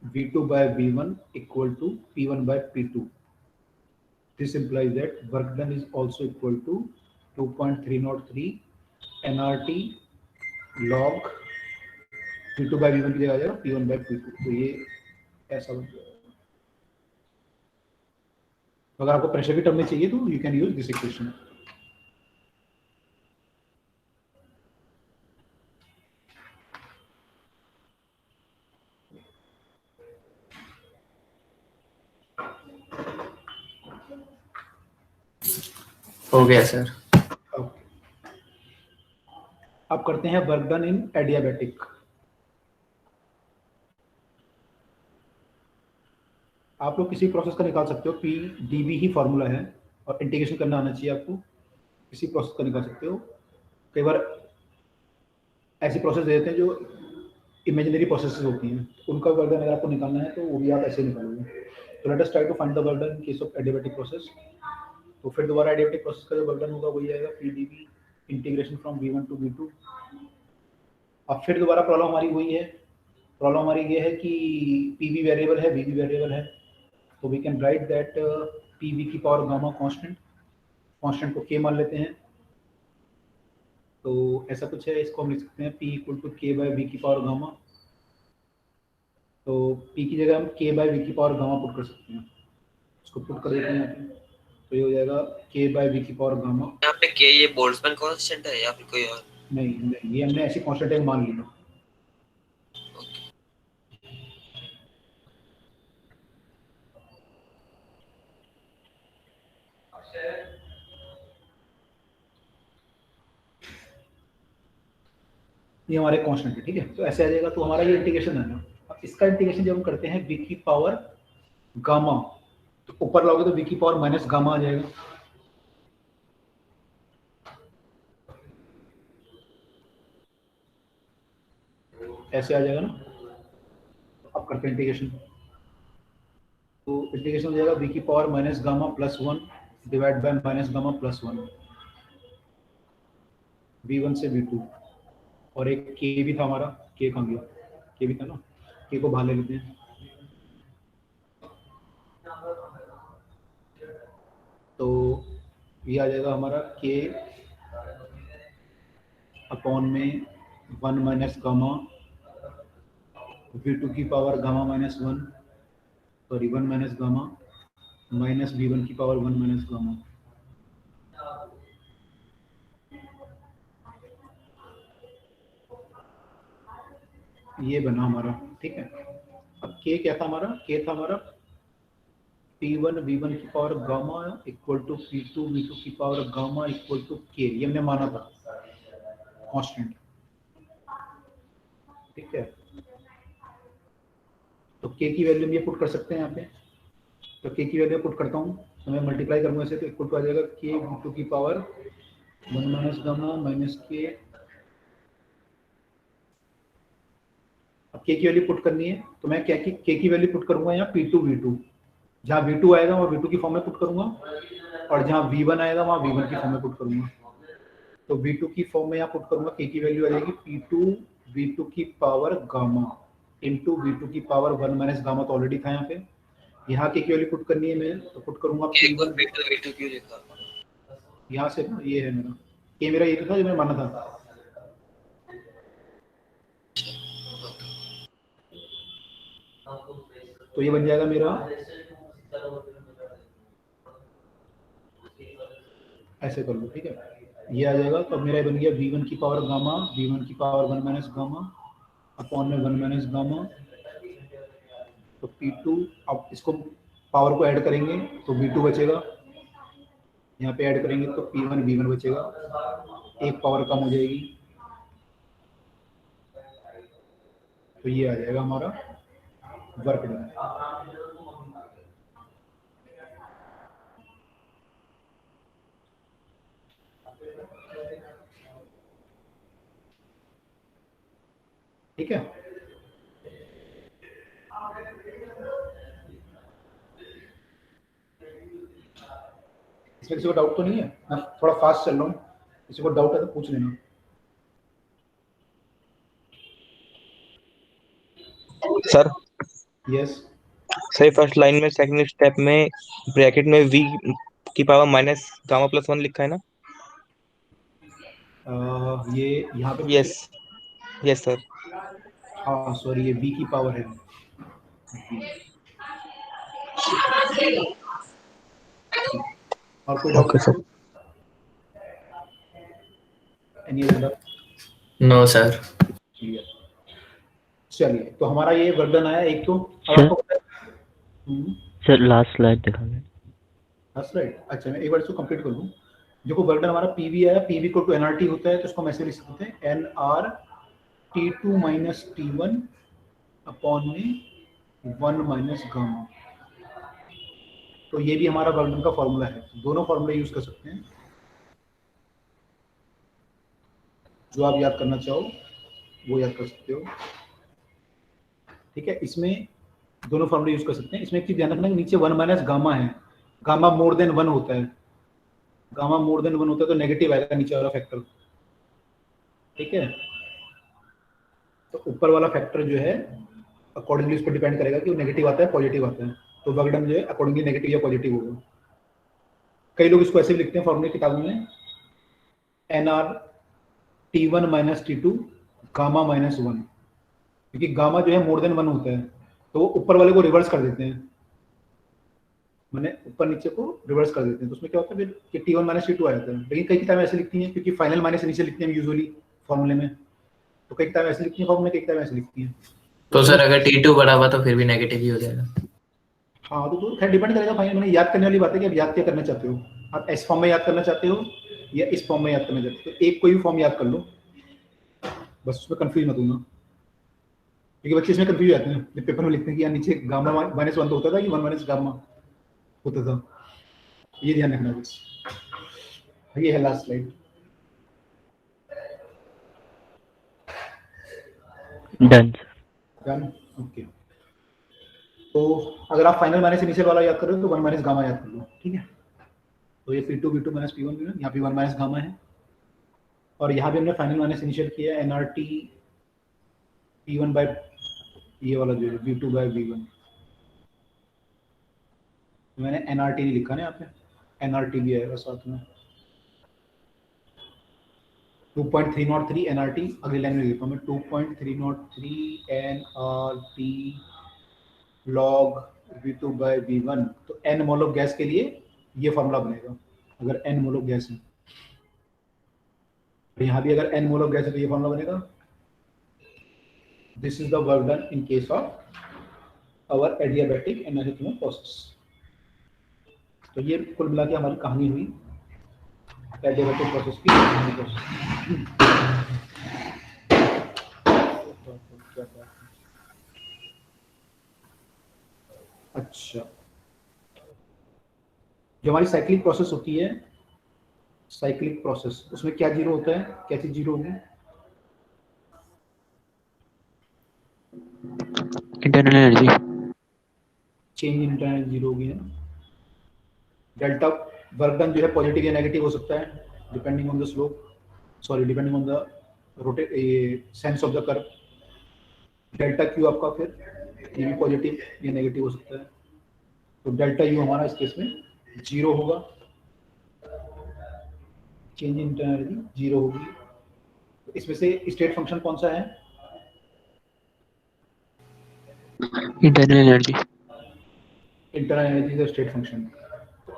V2 by V1 equal to P1 by P2. This implies that work done is also equal to 2.303 nRT log P2 by V1 की जगह आ जाएगा P1 by P2, तो ये ऐसा बन जाएगा। अगर आपको प्रेशर की टर्म में चाहिए तो you can use this equation. हो गया सर। ओके, अब करते हैं वर्क डन इन एडियाबेटिक। आप लोग किसी प्रोसेस का निकाल सकते हो, पी डी बी ही फॉर्मूला है और इंटीग्रेशन करना आना चाहिए आपको, किसी प्रोसेस का निकाल सकते हो। कई बार ऐसी प्रोसेस दे देते हैं जो इमेजिनरी प्रोसेसेस होती हैं, उनका वर्क डन अगर आपको निकालना है तो वो भी आप ऐसे निकालोगे। तो let us try to find the work done in case of adiabatic process. तो फिर दोबारा एडियाबेटिक प्रोसेस का जो वर्क डन होगा वही आएगा P D V integration from V1 to V2। अब फिर दोबारा प्रॉब्लम हमारी वही है, प्रॉब्लम हमारी ये है कि पी बी वेरिएबल है, वी बी वेरिएबल है, तो we can write that P V की पावर गामा कांस्टेंट को के मान लेते हैं। तो ऐसा कुछ है, इसको हम लिख सकते हैं पी इक्वल टू के बाय वी की पावर गामा। तो पी की जगह हम के बाय वी की पावर गामा पुट कर सकते हैं, इसको पुट कर देते हैं यहाँ पे, तो ये हो जाएगा के बाय वी की पावर गामा। यहाँ पे के ये बोल्ट्जमैन कांस्टेंट है या फिर कोई और? नहीं, ये हमने ऐसी कांस्टेंट है मान लिया। ये हमारे कांस्टेंट है, ठीक है। तो ऐसे आ जाएगा, तो हमारा ये इंटीग्रेशन है ना। अब इसका इंटीग्रेशन जब हम करते हैं वी की पावर गामा, तो ऊपर लाओगे तो वी की पावर माइनस गामा आ जाएगा। ऐसे आ जाएगा ना। अब करते हैं इंटीग्रेशन, तो इंटीग्रेशन हो जाएगा वी की power minus gamma plus 1 divide by minus gamma plus 1, V1 से V2। और एक के भी था हमारा, के कहाँ गया, के भी था ना, के को बाहर ले लेते हैं। तो ये आ जाएगा हमारा के अपॉन में 1 माइनस गामा V2 की power gamma minus 1, sorry 1 minus gamma minus V1 की पावर 1 माइनस गामा। ये बना हमारा, ठीक है। अब के क्या था हमारा, के था हमारा P1 V1 की power gamma equal to P2 V2 की पावर गामा इक्वल टू के, ये हमने माना था कांस्टेंट, ठीक है। तो के की वैल्यू हम ये पुट कर सकते हैं यहाँ पे, तो के की वैल्यू पुट करता हूँ, तो मैं मल्टीप्लाई करूँगा इसे, तो इक्वल टू आ जाएगा के V2 की पावर 1 माइनस गामा माइनस के। अब के की वैल्यू पुट करनी है, तो मैं क्या के की वैल्यू पुट करूंगा यहाँ P2 V2, जहाँ V2 आएगा वहाँ V2 की फॉर्म में पुट करूंगा, और जहाँ V1 आएगा वहाँ V1 की फॉर्म में पुट करूंगा। तो V2 की फॉर्म में यहाँ पुट करूंगा, के की वैल्यू आ जाएगी P2 V2 की पावर गामा इंटू V2 की पावर 1 माइनस गामा, तो ऑलरेडी था यहाँ पे। यहाँ के की वैल्यू पुट करनी है मैं, तो पुट करूंगा P1 V2 क्यों लिखा? यहाँ से ना, ये है मेरा के, मेरा ये तो था जो मैंने माना था। तो ये बन जाएगा मेरा, ऐसे कर लो, ठीक है। ये आ जाएगा, तो मेरा बन गया V1 की पावर गामा, V1 की पावर 1 माइनस गामा अपॉन में 1 माइनस गामा। तो P2, अब इसको पावर को ऐड करेंगे तो V2 बचेगा, यहाँ पे ऐड करेंगे तो P1 V1 बचेगा, एक पावर कम हो जाएगी। तो ये आ जाएगा हमारा वर्क डन। ठीक है, इसमें किसी को डाउट तो नहीं है? मैं थोड़ा फास्ट चल रहा हूँ, किसी को डाउट है तो पूछ लेना। सर यस, सही, फर्स्ट लाइन में सेकंड स्टेप में ब्रैकेट में v की पावर माइनस गामा प्लस 1 लिखा है ना? ये यहाँ पे यस यस सर। हाँ सॉरी, ये v की पावर है। और कोई doubt? Okay sir. Any other? No sir. Clear. चलिए, तो हमारा ये वर्क डन आया एक तो। अब सर? आपको पता है- सर लास्ट स्लाइड दिखा दें। That's right. अच्छा मैं एक बार इसको कंप्लीट कर लूँ। देखो वर्क डन हमारा पीवी आया, पीवी को टू एनआरटी होता है, तो इसको हम ऐसे लिख सकते हैं NR T2 minus T1 upon में 1 माइनस गामा। तो ये भी हमारा वर्क डन का फॉर्मूला है, दोनों फॉर्मूले यूज कर सकते हैं, जो आप याद करना चाहो वो याद कर सकते हो। ठीक है, इसमें दोनों फॉर्मूले यूज कर सकते हैं। इसमें एक चीज ध्यान रखना कि नीचे 1 माइनस गामा है, गामा मोर देन 1 होता है, गामा मोर देन 1 होता है तो नेगेटिव आएगा नीचे वाला फैक्टर। ठीक है, तो ऊपर वाला फैक्टर जो है अकॉर्डिंगली उस पर डिपेंड करेगा कि वो नेगेटिव आता है पॉजिटिव आता है, तो वर्क डन जो है अकॉर्डिंगली नेगेटिव या पॉजिटिव होगा। कई लोग इसको ऐसे भी लिखते हैं फॉर्मूले किताबों में, NR T1 minus T2 gamma minus 1, क्योंकि गामा जो है मोर देन 1 होता है तो वो ऊपर वाले को रिवर्स कर देते हैं, मैंने ऊपर नीचे को रिवर्स कर देते हैं, तो उसमें क्या होता है फिर कि T1 माइनस T2 आ जाता है। लेकिन कई किताबें ऐसे लिखती हैं, क्योंकि फाइनल माइनस इनिशियल लिखते हैं यूजुअली फॉर्मूले में, तो कई किताबें ऐसे लिखती हैं फॉर्मूले, कई किताबें ऐसे लिखती हैं। तो सर अगर T2 बड़ा हुआ तो फिर भी नेगेटिव ही हो जाएगा। हाँ तो खैर डिपेंड करेगा भाई, मैंने याद करने वाली बात है कि आप याद क्या करना चाहते हो, आप इस फॉर्म में याद करना चाहते हो या इस फॉर्म में याद करना चाहते हो, तो एक कोई भी फॉर्म याद कर लो, बस उसमें कंफ्यूज मत होना, क्योंकि बच्चे इसमें कंफ्यूज जाते हैं जब पेपर में लिखते हैं कि यार नीचे गामा माइनस 1 तो होता था कि 1 माइनस गामा होता था, ये ध्यान रखना बस। ये है last slide. Done. Done, okay. तो अगर आप फाइनल माइनस इनिशियल वाला याद कर रहे हो तो 1 माइनस गामा याद कर लो। ठीक है, तो ये P2 V2 minus P1 V1, यहाँ पे 1 माइनस गामा है, और यहाँ भी हमने फाइनल माइनस इनिशियल किया है एनआरटी P1 बाय ये वाला जो है V2 बाय V1, मैंने एनआरटी नहीं लिखा ना यहाँ पे, एनआरटी भी आएगा साथ में 2.303 एनआरटी, अगली लाइन में लिखा मैं 2.303 NRT log V2 bye V1, तो n मोल ऑफ गैस के लिए ये फॉर्मूला बनेगा, अगर n मोल ऑफ गैस है, यहाँ भी अगर n मोल ऑफ गैस है तो ये फॉर्मूला बनेगा। This is the work done in case of our adiabatic analysis process. तो ये कुल मिला के हमारी कहानी हुई एडियाबैटिक प्रोसेस की। अच्छा, जो हमारी साइक्लिक प्रोसेस होती है, साइक्लिक प्रोसेस, उसमें क्या जीरो होता है, क्या चीज जीरो होगी? Internal energy. Change in internal zero होगी ना। डेल्टा वर्क डन जो है पॉजिटिव या नेगेटिव हो सकता है depending on the slope, sorry depending on the rotate sense of the curve. Delta Q आपका फिर ये भी पॉजिटिव या नेगेटिव हो सकता है, तो डेल्टा यू हमारा इस केस में जीरो होगा, change in internal energy zero होगी। तो इसमें से स्टेट फंक्शन कौन सा है? Internal energy. Internal energy is state function,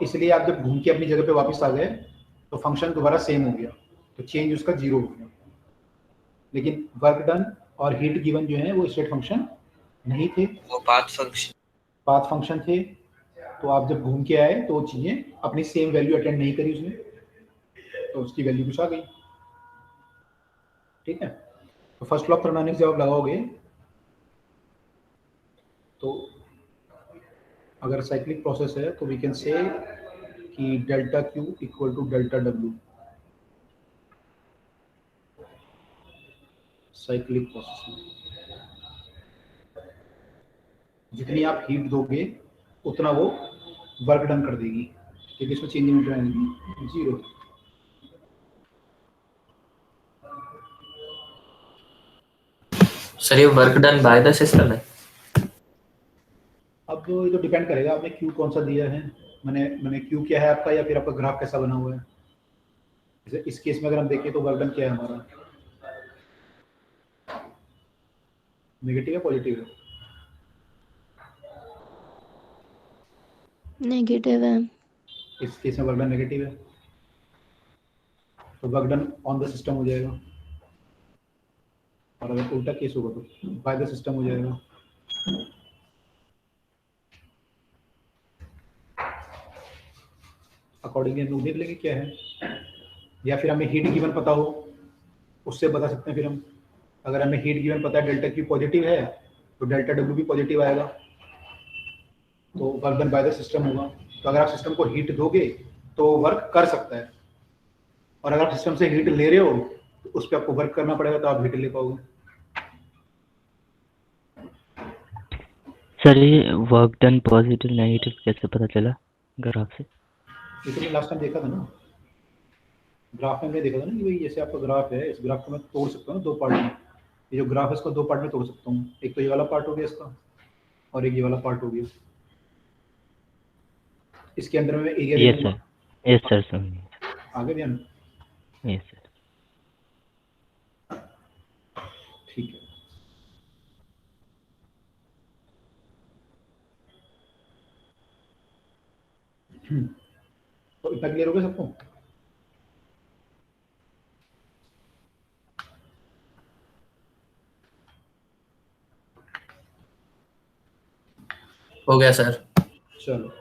इसलिए आप जब घूम के अपनी जगह पे वापस आ गए तो फंक्शन दोबारा सेम हो गया, तो चेंज उसका जीरो हो गया। लेकिन वर्क डन और हीट गिवन जो है वो स्टेट फंक्शन नहीं थे, वो पाथ फंक्शन थे। तो आप जब घूम के आए तो वो चीजें अपनी सेम वैल्यू अटेंड नहीं करी उसने, तो उसकी वैल्यू कुछ आ गई। ठीक है, तो फर्स्ट लॉ ऑफ थर्मोडायनामिक्स जब आप लगाओगे तो अगर साइक्लिक प्रोसेस है तो वी कैन से कि delta Q equal to delta W, cyclic process में जितनी आप हीट दोगे उतना वो वर्क डन कर देगी, क्योंकि इसमें change in internal energy zero. Sir ये work done by the system है। अब ये तो डिपेंड करेगा आपने क्यू कौन सा दिया है, मैंने क्यू क्या है आपका, या फिर आपका ग्राफ कैसा बना हुआ है। जैसे इस केस में अगर हम देखें तो वर्क डन क्या है हमारा, नेगेटिव है पॉजिटिव है? नेगेटिव है। इस केस में वर्क डन नेगेटिव है, तो work done on the system हो जाएगा, और अगर उल्टा केस होगा तो बाय द सिस्टम हो जाएगा। अकॉर्डिंगली हम लोग देख लेंगे क्या है, या फिर हमें हीट गिवन पता हो उससे बता सकते हैं। फिर हम अगर हमें हीट गिवन पता है डेल्टा क्यू पॉजिटिव है तो डेल्टा डब्ल्यू भी पॉजिटिव आएगा, तो work done by the system होगा। तो अगर आप सिस्टम को हीट दोगे तो वर्क कर सकता है, और अगर आप सिस्टम से हीट ले रहे हो तो उस पर आपको वर्क करना पड़ेगा, तो आप हीट ले पाओगे। सर ये वर्क डन पॉजिटिव नेगेटिव कैसे पता चला ग्राफ से? लेकिन लास्ट टाइम देखा था ना, ग्राफ में हमने देखा था ना कि भाई जैसे आपका ग्राफ है, इस ग्राफ को मैं तोड़ सकता हूँ दो पार्ट में। ये जो ग्राफ है इसको दो पार्ट में तोड़ सकता हूँ, एक तो ये वाला पार्ट हो गया इसका, और एक ये वाला पार्ट हो गया। इसके अंदर में एरिया यस सर समझिए। आगे ध्यान। Yes sir. ठीक है, तो इतना क्लियर हो गया सबको? हो गया सर। चलो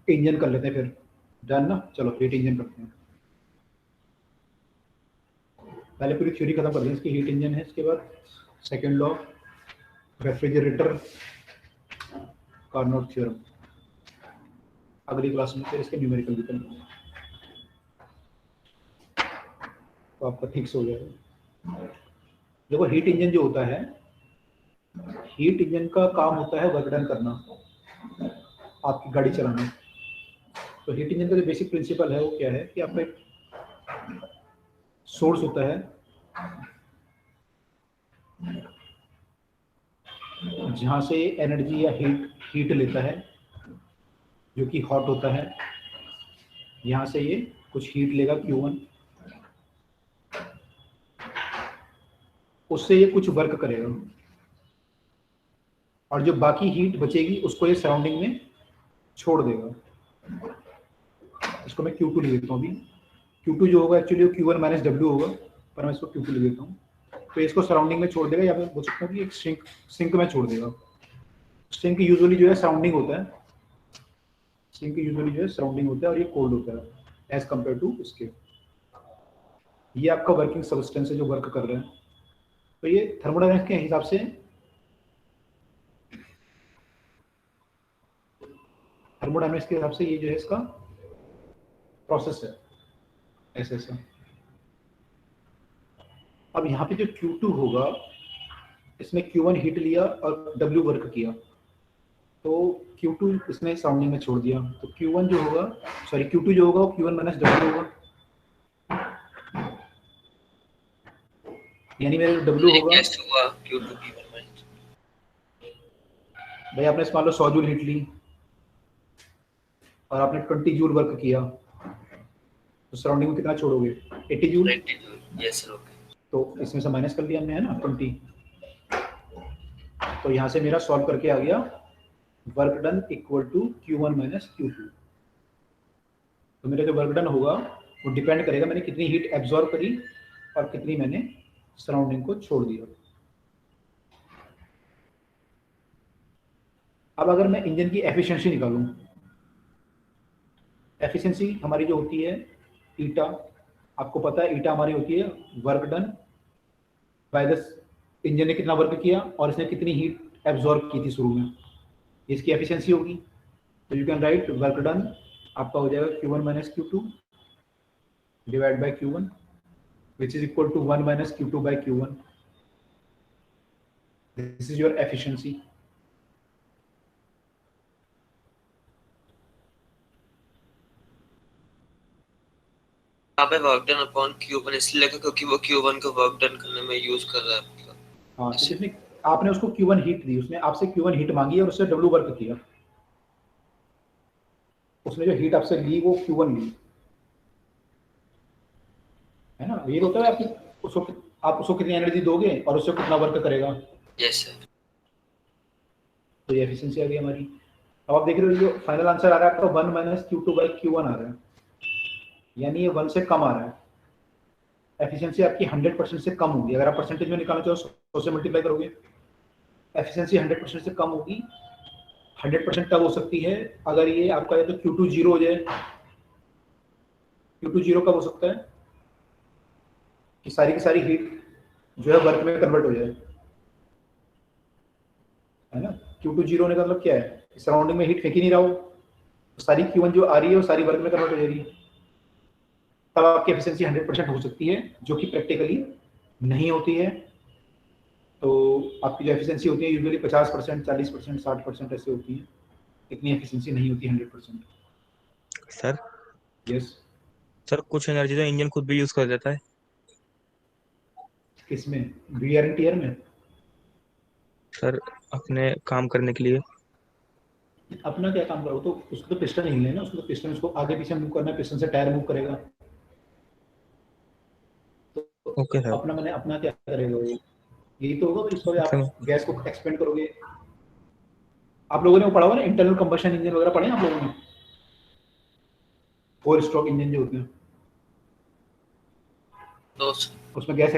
इंजन कर लेते हैं फिर, डन ना। चलो हीट इंजन करते हैं। पहले पूरी थ्योरी खत्म कर दें इसकी, हीट इंजन है, इसके बाद second law, refrigerator, Carnot theorem. अगली क्लास में फिर इसके न्यूमेरिकल भी करेंगे, तो आपका ठीक से हो जाएगा। देखो हीट इंजन जो होता है, हीट इंजन का काम होता है वर्क डन करना, आपकी गाड़ी चलाना। तो हीट इंजन का जो बेसिक प्रिंसिपल है वो क्या है कि आपका एक सोर्स होता है जहां से एनर्जी या हीट लेता है, जो कि हॉट होता है। यहाँ से ये कुछ हीट लेगा Q1, उससे ये कुछ वर्क करेगा, और जो बाकी हीट बचेगी उसको ये सराउंडिंग में छोड़ देगा। इसको मैं Q2 लिख देता हूँ अभी। Q2 जो होगा एक्चुअली वो Q1 माइनस W होगा, पर मैं इसको Q2 लिख देता हूँ। तो इसको सराउंडिंग में छोड़ देगा, या मैं बोल सकता हूँ कि एक सिंक में छोड़ देगा। सिंक यूजुअली जो है सराउंडिंग होता है, सिंक यूजुअली जो है सराउंडिंग होता है, और ये कोल्ड होता है एज कम्पेयर टू इसके। ये आपका वर्किंग सब्सटेंस है जो वर्क कर रहे हैं। तो ये थर्मोडायनामिक्स के हिसाब से, थर्मोडायनामिक्स के हिसाब से ये जो है इसका प्रोसेस है ऐसे ऐसा। अब यहाँ पे जो Q2 होगा, इसमें Q1 हीट लिया और W वर्क किया, तो Q2 इसने सराउंडिंग में छोड़ दिया। तो Q1 जो होगा, सॉरी Q2 जो होगा वो Q1 माइनस W होगा, यानी मेरा जो W होगा, कैसे हुआ Q2 P1 माइनस? भाई आपने मान लो 100 जूल हीट ली और आपने 20 जूल वर्क किया, तो सराउंडिंग में कितना छोड़ोगे? 80 joule. 80 joule. Yes sir, okay. तो इसमें से माइनस कर लिया हमने, है ना, 20। तो यहाँ से मेरा सॉल्व करके आ गया work done equal to Q1 minus Q2। तो मेरा जो वर्क डन होगा वो डिपेंड करेगा मैंने कितनी हीट एब्जॉर्ब करी और कितनी मैंने सराउंडिंग को छोड़ दिया। अब अगर मैं इंजन की एफिशिएंसी निकालूं, एफिशिएंसी हमारी जो होती है ईटा, आपको पता है ईटा हमारी होती है work done by the, engine ने कितना वर्क किया और इसने कितनी हीट एब्जॉर्ब की थी शुरू में, इसकी एफिशिएंसी होगी। तो you can right work done आपका हो जाएगा Q1 minus Q2 divide bye Q1 which is equal to 1 minus Q2 by Q1. This is your efficiency. यहाँ पे वर्क डन अपॉन Q1 इसलिए लिखा क्योंकि वो Q1 को वर्क डन करने में यूज कर रहा है आपका। हाँ, जिसमें आपने उसको Q1 हीट दी, उसने आपसे Q1 हीट मांगी और उससे W वर्क किया, उसने जो हीट आपसे ली वो Q1 ली, है ना। ये होता है आप उसको कितनी एनर्जी दोगे और उससे कितना वर्क करेगा। Yes sir. तो ये एफिशिएंसी आ गई हमारी। अब आप देख रहे हो जो फाइनल आंसर आ रहा है आपका 1 माइनस Q2 बाई Q1 आ रहा है, यानी ये 1 से कम आ रहा है। एफिशिएंसी आपकी 100% से कम होगी। अगर आप परसेंटेज में निकालना चाहो 100 से मल्टीप्लाई करोगे, एफिशिएंसी 100% से कम होगी। 100% तब हो सकती है अगर ये आपका या तो Q2 जीरो हो जाए Q20 कब हो सकता है कि सारी की सारी हीट जो है वर्क में कन्वर्ट हो जाए, है ना। Q20 होने का मतलब क्या है, सराउंडिंग में हीट फेंक ही नहीं रहा हो, तो सारी Q1 जो आ रही है वो सारी वर्क में कन्वर्ट हो जा रही है, तब आपकी एफिशिएंसी 100% हो सकती है, जो कि प्रैक्टिकली नहीं होती है। तो आपकी जो एफिशिएंसी होती है यूजुअली 50%, 40%, 60% ऐसे होती है, इतनी एफिशिएंसी नहीं होती 100%। Sir yes. सर कुछ एनर्जी तो इंजन खुद भी यूज कर देता है। किसमें, वियर एंड टियर में? सर अपने काम करने के लिए। अपना क्या काम करो, तो उसको तो पिस्टन हिलने ना, उसको तो पिस्टन उसको आगे पीछे मूव करना है, पिस्टन से टायर मूव करेगा, तो ओके सर। अपना मैंने अपना क्या करेगा वो, यही तो होगा। इसको भी आप गैस को एक्सपेंड करोगे। आप लोगों ने वो पढ़ा हुआ ना, इंटरनल कंबशन इंजन वगैरह पढ़े हैं आप लोगों ने, 4 स्ट्रोक इंजन जो होते हैं, तो उसमें गैस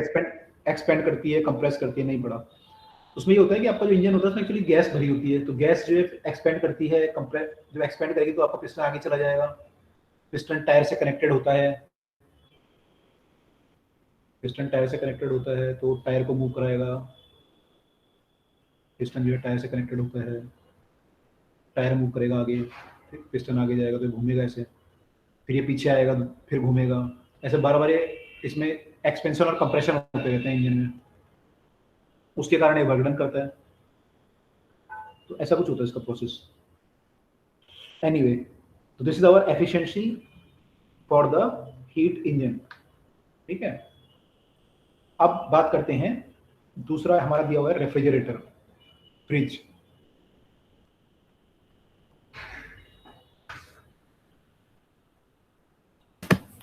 एक्सपेंड करती है, कंप्रेस करती है, नहीं पड़ा। उसमें ये होता है कि आपका जो इंजन होता है उसमें एक्चुअली गैस भरी होती है, तो गैस जो है एक्सपेंड करती है, कंप्रेस जब एक्सपेंड करेगी तो आपका पिस्टन आगे चला जाएगा, पिस्टन टायर से कनेक्टेड होता है, पिस्टन टायर से कनेक्टेड होता है तो टायर को मूव कराएगा, पिस्टन जो है टायर से कनेक्टेड होता है, टायर मूव करेगा आगे, पिस्टन आगे जाएगा तो घूमेगा ऐसे, फिर ये पीछे आएगा फिर घूमेगा, ऐसे बार बार इसमें एक्सपेंशन और कंप्रेशन होते रहते हैं इंजन में, उसके कारण ये वर्क डन करता है। तो ऐसा कुछ होता है इसका प्रोसेस। एनीवे, तो this is our efficiency for the heat engine, ठीक है। अब बात करते हैं, दूसरा हमारा दिया हुआ है रेफ्रिजरेटर, फ्रिज।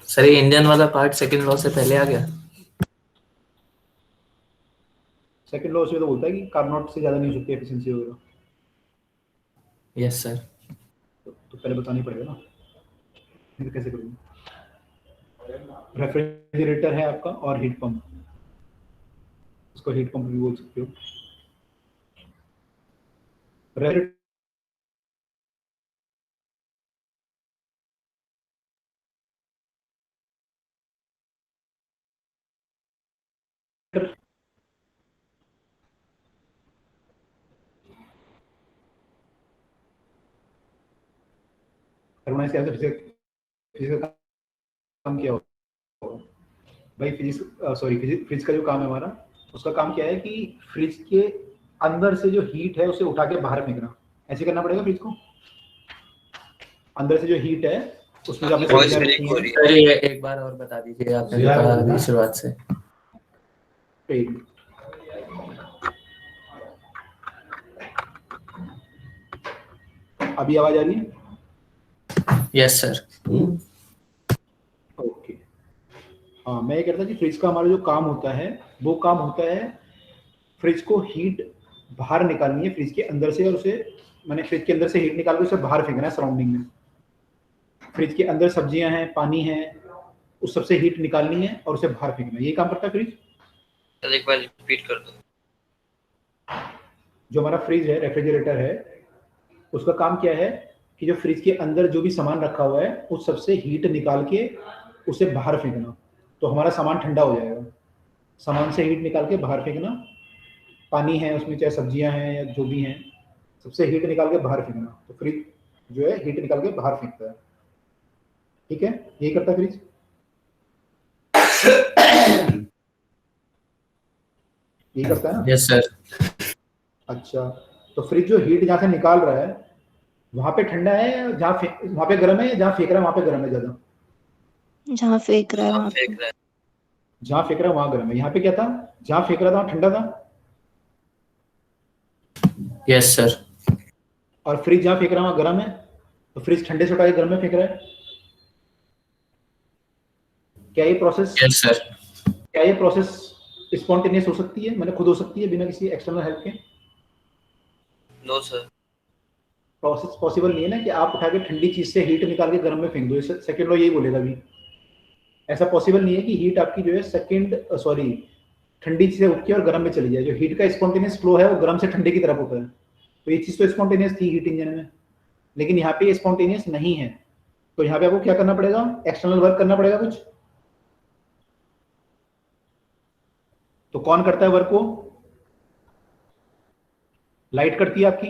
सर ये इंजन वाला पार्ट सेकंड लॉ से पहले आ गया। सेकंड लॉ उसमें तो बोलता है कि कार्नोट से ज्यादा नहीं हो सकती एफिशिएंसी वगैरह। Yes sir. तो पहले बताना ही पड़ेगा ना, फिर कैसे करूँगा। रेफ्रिजरेटर है आपका और हीट पंप, उसको हीट पंप भी बोल सकते हो। थर्मोडायनेमिक्स क्या है, फिजिक्स का काम क्या होगा भाई, फ्रिज का जो काम है हमारा, उसका काम क्या है कि फ्रिज के अंदर से जो हीट है उसे उठा के बाहर फेंकना, ऐसे करना पड़ेगा फ्रिज को। अंदर से जो हीट है उसमें जो आपने वॉइस सब्जियां ब्रेक रखी हो हैं, रही है। सर ये एक बार और बता दीजिए, आपने जो कहा अभी शुरुआत से। अभी आवाज आ रही है? Yes sir. ओके, हाँ मैं ये कहता कि फ्रिज का हमारा जो काम होता है वो काम होता है फ्रिज को हीट बाहर निकालनी है फ्रिज के अंदर से, और उसे मैंने फ्रिज के अंदर से हीट निकाल के उसे बाहर फेंकना है सराउंडिंग में। फ्रिज के अंदर सब्जियां हैं, पानी है, उस सबसे हीट निकालनी है और उसे बाहर फेंकना है, ये काम करता है फ्रिज। सर एक बार रिपीट कर दो। जो हमारा फ्रिज है, रेफ्रिजरेटर है, उसका काम क्या है कि जो फ्रिज के अंदर जो भी सामान रखा हुआ है उस सबसे हीट निकाल के उसे बाहर फेंकना, तो हमारा सामान ठंडा हो जाएगा। सामान से हीट निकाल के बाहर फेंकना, पानी है उसमें चाहे सब्जियां हैं या जो भी हैं, सबसे हीट निकाल के बाहर फेंकना, तो फ्रिज जो है हीट निकाल के बाहर फेंकता है, ठीक है, यही करता है फ्रिज। यही करता है ना? Yes sir. अच्छा, तो फ्रिज जो हीट जहाँ से निकाल रहा है वहां पे ठंडा है, जहाँ वहां पे गर्म है, या जहाँ फेंक रहा है वहां पे गर्म है ज्यादा? जहाँ फेंक रहा है हाँ वहाँ पे। फेंक रहा है। जहाँ फेंक रहा है वहां गर्म है। यहाँ पे क्या था, जहाँ फेंक रहा था वहां ठंडा था, यस सर। और फ्रिज जहाँ फेंक रहा है वहां गर्म है, तो फ्रिज ठंडे से उठा के गर्म में फेंक रहा है। क्या ये प्रोसेस यस सर। क्या ये प्रोसेस स्पॉन्टेनियस हो सकती है, मतलब खुद हो सकती है बिना किसी एक्सटर्नल हेल्प के? No sir. प्रोसेस पॉसिबल नहीं है ना कि आप उठा के ठंडी चीज से हीट निकाल के गर्म में फेंक दो, सेकंड लॉ यही बोलेगा भी। ऐसा पॉसिबल नहीं है कि हीट आपकी जो है ठंडी चीज से उठ के और गर्म में चली जाए। जो हीट का स्पॉन्टेनियस फ्लो है वो गर्म से ठंडे की तरफ होता है, तो ये चीज तो स्पॉन्टेनियस थी हीट इंजन में, लेकिन यहाँ पे स्पॉन्टेनियस नहीं है। तो यहाँ पे आपको क्या करना पड़ेगा, एक्सटर्नल वर्क करना पड़ेगा कुछ। तो कौन करता है वर्क को, लाइट करती है आपकी,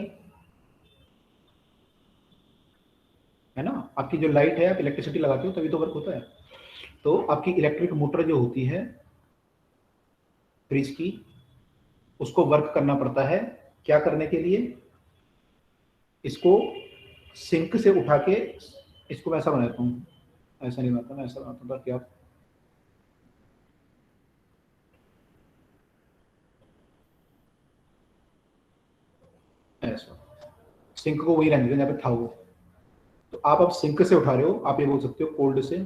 है ना। आपकी जो लाइट है, आप इलेक्ट्रिसिटी लगाते हो तभी तो वर्क होता है। तो आपकी इलेक्ट्रिक मोटर जो होती है फ्रिज की, उसको वर्क करना पड़ता है। क्या करने के लिए, इसको सिंक से उठा के, इसको मैं ऐसा बनाता हूँ, ऐसा नहीं बनाता मैं, ऐसा बनाता हूँ ताकि आप ऐसा, सिंक को वही रहने दें जहाँ पे था वो। तो आप अब सिंक से उठा रहे हो, आप ये बोल सकते हो कोल्ड से,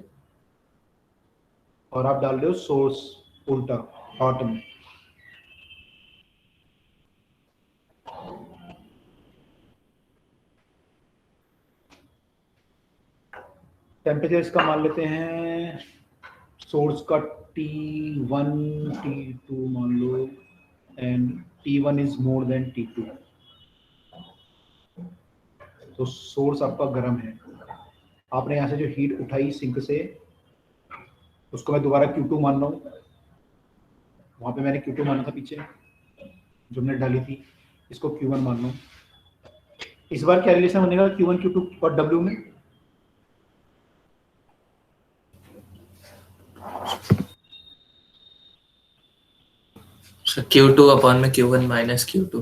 और आप डाल रहे हो सोर्स उल्टा हॉट में। टेम्परेचर इसका मान लेते हैं सोर्स का T1 T2 मान लो, and T1 is more than T2। तो सोर्स आपका गर्म है, आपने यहाँ से जो हीट उठाई सिंक से, उसको मैं दोबारा Q2 मान रहा हूँ। वहाँ पे मैंने Q2 माना था पीछे जो मैंने डाली थी, इसको Q1 मान रहा हूँ। इस बार क्या रिलेशन बनेगा Q1 Q2 और W में, Q2 अपॉन में Q1 माइनस Q2।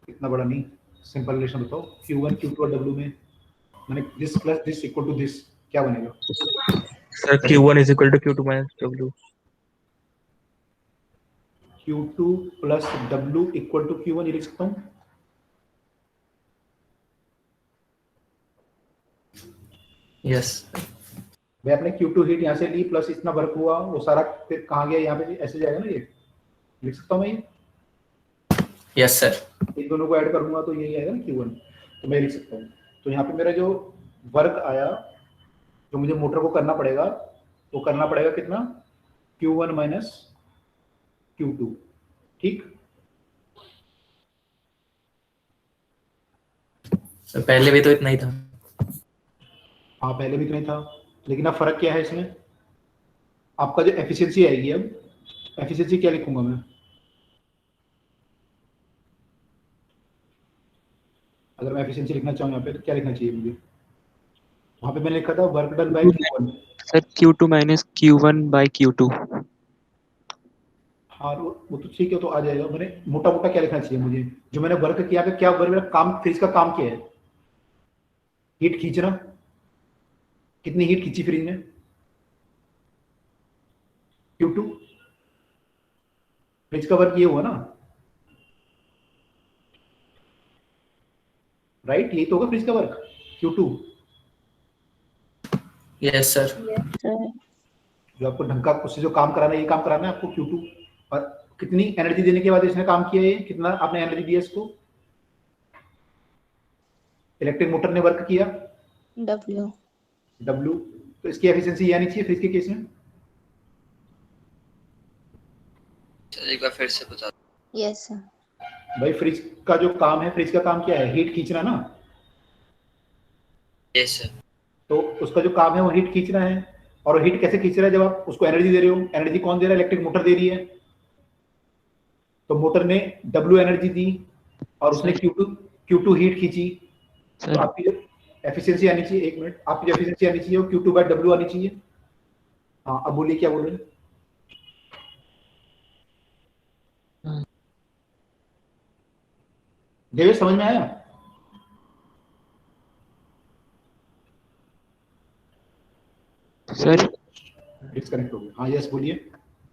इतना बड़ा नहीं, सिंपल रिलेशन बताओ। Q1 Q2 और W में मैंने this plus this equal to this, क्या बनेगा sir Q1 is equal to Q2 minus W। Q2 plus W equal to Q1, ये लिख सकता हूँ। यस भाई आपने Q2 हीट यहाँ से ली, प्लस इतना वर्क हुआ, वो सारा फिर कहाँ गया, यहाँ पे ऐसे जाएगा ना, ये लिख सकता हूँ मैं ये। Yes sir. इन दोनों को ऐड करूंगा तो यही आएगा ना Q1, तो मैं लिख सकता हूँ। तो यहाँ पे मेरा जो वर्क आया, जो मुझे मोटर को करना पड़ेगा, वो करना पड़ेगा कितना, Q1 माइनस Q2, ठीक। तो पहले भी तो इतना ही था। हाँ पहले भी तो नहीं था, लेकिन अब फर्क क्या है इसमें, आपका जो एफिशिएंसी आएगी, अब एफिशिएंसी क्या लिखूंगा मैं, अगर मैं एफिशिएंसी लिखना चाहूँ यहाँ पे तो क्या लिखना चाहिए मुझे, वहाँ पे मैंने लिखा था work done bye Q1। Sir Q2 minus Q1 by Q2। हाँ वो तो ठीक है, तो आ जाएगा। मैंने मोटा मोटा क्या लिखना चाहिए मुझे, जो मैंने वर्क किया है, क्या वर्क, मेरा काम, फ्रिज का काम क्या है, हीट खींचना। कितनी हीट खींची फ्रिज ने, Q2। फ्रिज का वर्क ये हुआ ना, राइट, यही तो होगा फ्रिज का वर्क, Q2। Yes sir. जो आपको ढंग का उससे जो काम कराना है, ये काम कराना है आपको Q2। और कितनी एनर्जी देने के बाद इसने काम किया, ये कितना आपने एनर्जी दिया इसको, इलेक्ट्रिक मोटर ने वर्क किया W। तो इसकी एफिशिएंसी ये आनी चाहिए फ्रिज के केस में। सर एक बार फिर से बता दो। Yes sir. भाई फ्रिज का जो काम है, फ्रिज का काम क्या है, हीट खींचना ना। Yes sir. तो उसका जो काम है वो हीट खींचना है, और हीट कैसे खींच रहा है, जब आप उसको एनर्जी दे रहे हो, एनर्जी कौन दे रहा है, इलेक्ट्रिक मोटर दे रही है। तो मोटर ने W एनर्जी दी और उसने Q2 हीट खींची। तो आपकी जो एफिशिएंसी आनी चाहिए, एक मिनट, आपकी जो एफिशिएंसी आनी चाहिए वो Q2 बाय W आनी चाहिए। हाँ अब बोलिए क्या बोल रहे हैं। देवेश समझ में आया, सर डिस्कनेक्ट हो गया। हाँ यस बोलिए।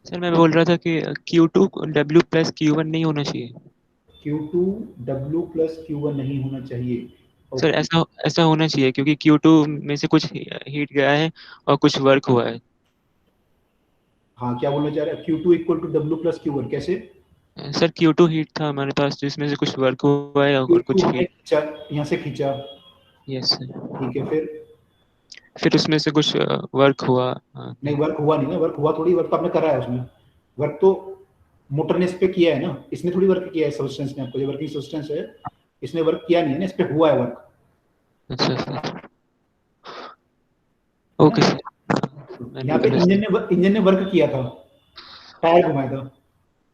सर मैं बोल रहा था कि Q2 W प्लस Q1 नहीं होना चाहिए। Q2 W प्लस Q1 नहीं होना चाहिए। सर ऐसा होना चाहिए, क्योंकि Q2 में से कुछ हीट गया है और कुछ वर्क हुआ है। हाँ क्या बोलना चाह रहे हैं, Q2 equal to W plus Q1 कैसे। सर Q2 हीट था हमारे पास, जिसमें से कुछ वर्क हुआ है और Q2 कुछ हमने हीट। खींचा, यहाँ से खींचा, यस सर। ठीक है, फिर उसमें से कुछ वर्क हुआ। नहीं वर्क हुआ नहीं ना, वर्क हुआ थोड़ी, वर्क तो आपने करा है उसमें, वर्क तो मोटर ने इस पे किया है ना, इसने थोड़ी वर्क किया है सब्सटेंस ने, आपको जो वर्किंग सब्सटेंस है इसने वर्क किया नहीं है ना, इस पे हुआ है वर्क। अच्छा सर। Okay sir. यहाँ पे इंजन ने वर्क किया था, टायर घुमाया था,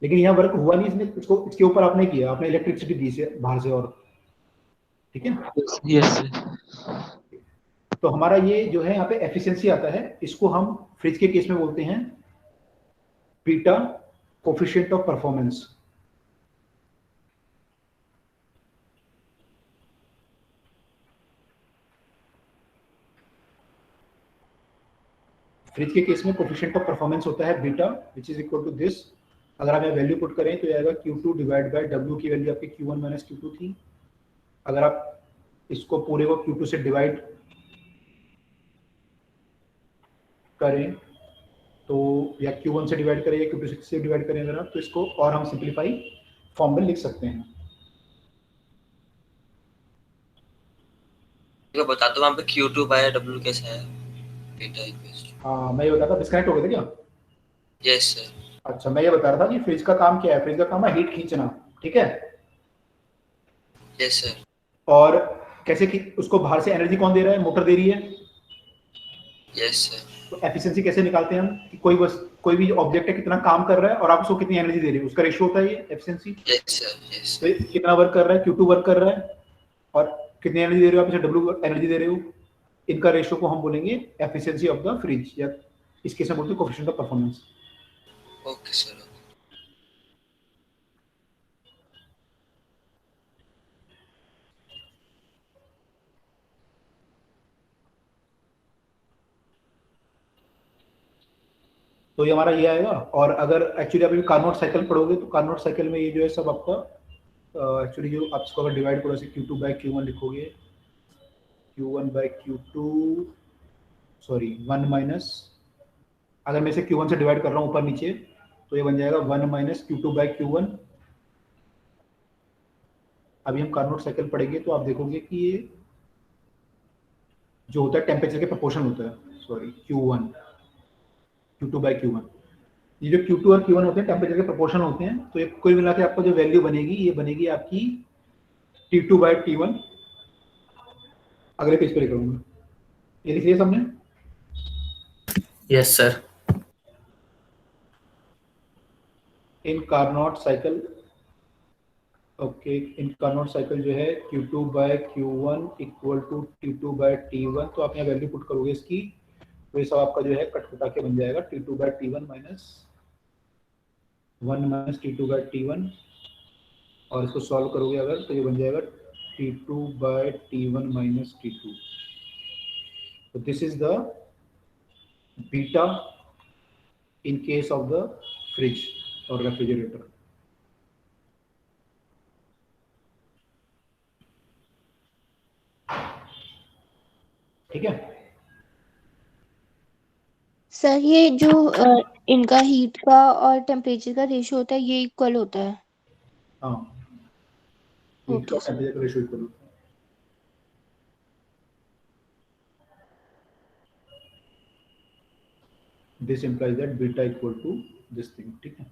लेकिन यहाँ वर्क हुआ नहीं, इसने इसके ऊपर आपने किया, आपने इलेक्ट्रिसिटी दी से बाहर से, और ठीक है। Yes sir. तो हमारा ये जो है यहाँ पे एफिशिएंसी आता है, इसको हम फ्रिज के केस में बोलते हैं beta coefficient of performance. Fridge के केस में कोफिशिएंट ऑफ परफॉर्मेंस होता है beta, which is equal to this. अगर आप यहाँ वैल्यू पुट करें तो आएगा Q2 डिवाइड बाय W की वैल्यू आपकी Q1 माइनस Q2 थी। अगर आप इसको पूरे को Q2 से डिवाइड करें तो, या Q1 से डिवाइड करें या Q2 से डिवाइड करें अगर आप, तो इसको और हम सिंपलीफाई फॉर्म में लिख सकते हैं। बता दो वहाँ पे Q2 बाय W कैसा है, बीटा इक्वल्स। हाँ, मैं ये बता रहा था, डिस्कनेक्ट हो गए थे क्या? Yes sir. अच्छा, मैं ये बता रहा था कि फ्रिज का काम क्या है, फ्रिज का काम है हीट खींचना, ठीक है। Yes sir. और कैसे कि उसको बाहर से एनर्जी कौन दे रहा है, मोटर दे रही है। Yes sir. तो एफिशिएंसी कैसे निकालते हैं हम कि कोई भी ऑब्जेक्ट है कितना काम कर रहा है और आप उसको कितनी एनर्जी दे रहे हो, उसका रेशियो होता है ये एफिशिएंसी। Yes sir. यस। तो कितना वर्क कर रहा है, Q2 वर्क कर रहा है, और कितनी एनर्जी दे रहे हो आप इसे, W एनर्जी दे रहे हो। इनका रेशियो को हम बोलेंगे एफिशिएंसी ऑफ द फ्रिज, या इस केस में बोलते हैं coefficient of performance. Okay sir. तो ये हमारा ये आएगा। और अगर एक्चुअली आप कार्नोट साइकिल पढ़ोगे तो कार्नोट साइकिल में ये जो है सब आपका एक्चुअली जो आप इसको अगर डिवाइड करो, ऐसे Q2 बाय Q1 लिखोगे, Q1 bye Q2 sorry 1 minus, अगर मैं इसे Q1 से डिवाइड कर रहा हूँ ऊपर नीचे तो ये बन जाएगा 1 माइनस Q2 बाय Q1। अभी हम कार्नोट साइकिल पढ़ेंगे तो आप देखोगे कि ये जो होता है टेम्परेचर के प्रोपोर्शन होता है, सॉरी Q2 बाय Q1, ये जो Q2 और Q1 होते हैं टेम्परेचर के प्रोपोर्शन होते हैं। तो ये कुल मिला के आपको जो वैल्यू बनेगी, ये बनेगी आपकी T2 बाय T1। अगले पेज पे लिख रहा हूँ, ये लिख लिया सबने? Yes sir. In Carnot cycle, okay, in Carnot cycle जो है Q2 bye Q1 equal to T2 bye T1। तो आप यहाँ वैल्यू पुट करोगे इसकी, तो ये सब आपका जो है कट के बन जाएगा T2 bye T1 minus 1 minus T2 bye T1, और इसको सॉल्व करोगे अगर तो ये बन जाएगा T2 bye T1 minus T2। तो this is the beta in case of the fridge और रेफ्रिजरेटर। ठीक है सर, ये जो इनका हीट का और टेम्परेचर का रेशियो होता है ये इक्वल होता है। हाँ, हीट का ओके सर। टेम्परेचर का रेशियो इक्वल होता है। This implies that beta equal to this thing, ठीक है।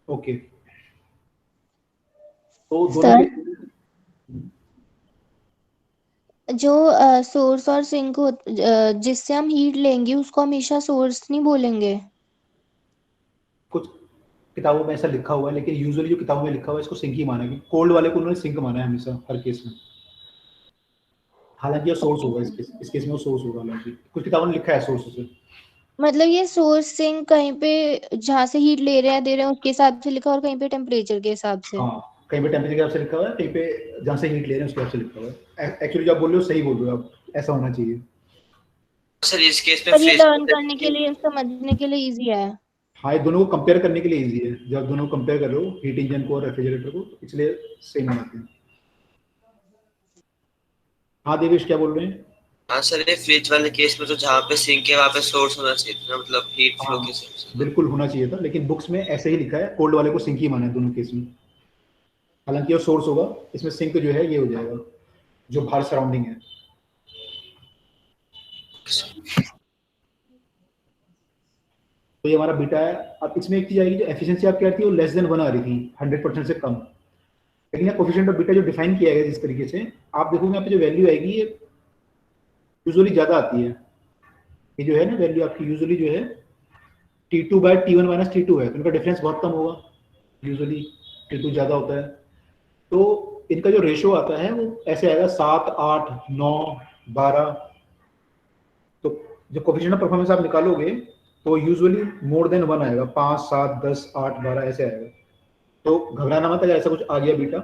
ओके, तो दोनों सर, के जो सोर्स और सिंक जिससे हम हीट लेंगे उसको हमेशा सोर्स नहीं बोलेंगे। कुछ किताबों में ऐसा लिखा हुआ है, लेकिन यूजुअली जो किताबों में लिखा हुआ है इसको सिंक ही माना है, कोल्ड वाले को उन्होंने सिंक माना है हमेशा हर केस में। हालांकि ये सोर्स होगा, इस केस में वो सोर्स होगा, हालांकि कुछ किताबों में लिखा है सोर्स उसे। मतलब ये सोर्स सिंक कहीं पे जहाँ से हीट ले रहे हैं दे रहे हैं उसके हिसाब से लिखा, और कहीं पे टेम्परेचर के हिसाब से। हाँ, कहीं पे टेम्परेचर के हिसाब से लिखा हुआ है, कहीं पे जहाँ से हीट ले रहे हैं उसके हिसाब से लिखा हुआ है। एक्चुअली जो आप बोल रहे हो सही बोल रहे हो आप, ऐसा होना चाहिए। सर इस केस में पर ये फ्रिज लर्न करने के लिए, समझने के लिए इजी है। हाँ, ये दोनों को कंपेयर करने के लिए इजी है। जब दोनों को कंपेयर कर रहे हो, हीट इंजन को और रेफ्रिजरेटर को, इसलिए सेम बनाते हैं। हाँ देवेश, क्या बोल रहे हैं? हाँ सर, ये फ्रिज वाले केस में तो जहाँ पे सिंक है वहाँ पे सोर्स होना चाहिए था, मतलब हीट फ्लो हाँ, के हिसाब से। बिल्कुल होना चाहिए था, लेकिन बुक्स में ऐसे ही लिखा है, कोल्ड वाले को सिंक ही माना है दोनों केस में। हालांकि ये सोर्स होगा, इसमें सिंक जो है ये हो जाएगा जो बाहर सराउंडिंग है। तो ये हमारा बीटा है। अब इसमें एक चीज आएगी, जो एफिशिएंसी आप कहती है वो लेस देन 1 आ रही थी, 100% से कम। लेकिन यहाँ कोफिशिएंट ऑफ बीटा जो डिफाइन किया गया जिस तरीके से, आप देखोगे यहाँ पे जो वैल्यू आएगी ये यूजुअली ज्यादा आती है। ये जो है ना वैल्यू आपकी यूजुअली जो है T2 bye T1 minus T2 है, तो इनका डिफरेंस बहुत कम होगा, यूजुअली T2 ज्यादा होता है। तो इनका जो रेशियो आता है वो ऐसे आएगा 7, 8, 9, 12। तो जो कोफिशिएंट ऑफ परफॉर्मेंस आप निकालोगे तो यूजुअली मोर देन 1 आएगा, 5, 7, 10, 8, 12 ऐसे आएगा। तो घबराना मत, अगर ऐसा कुछ आ गया बीटा,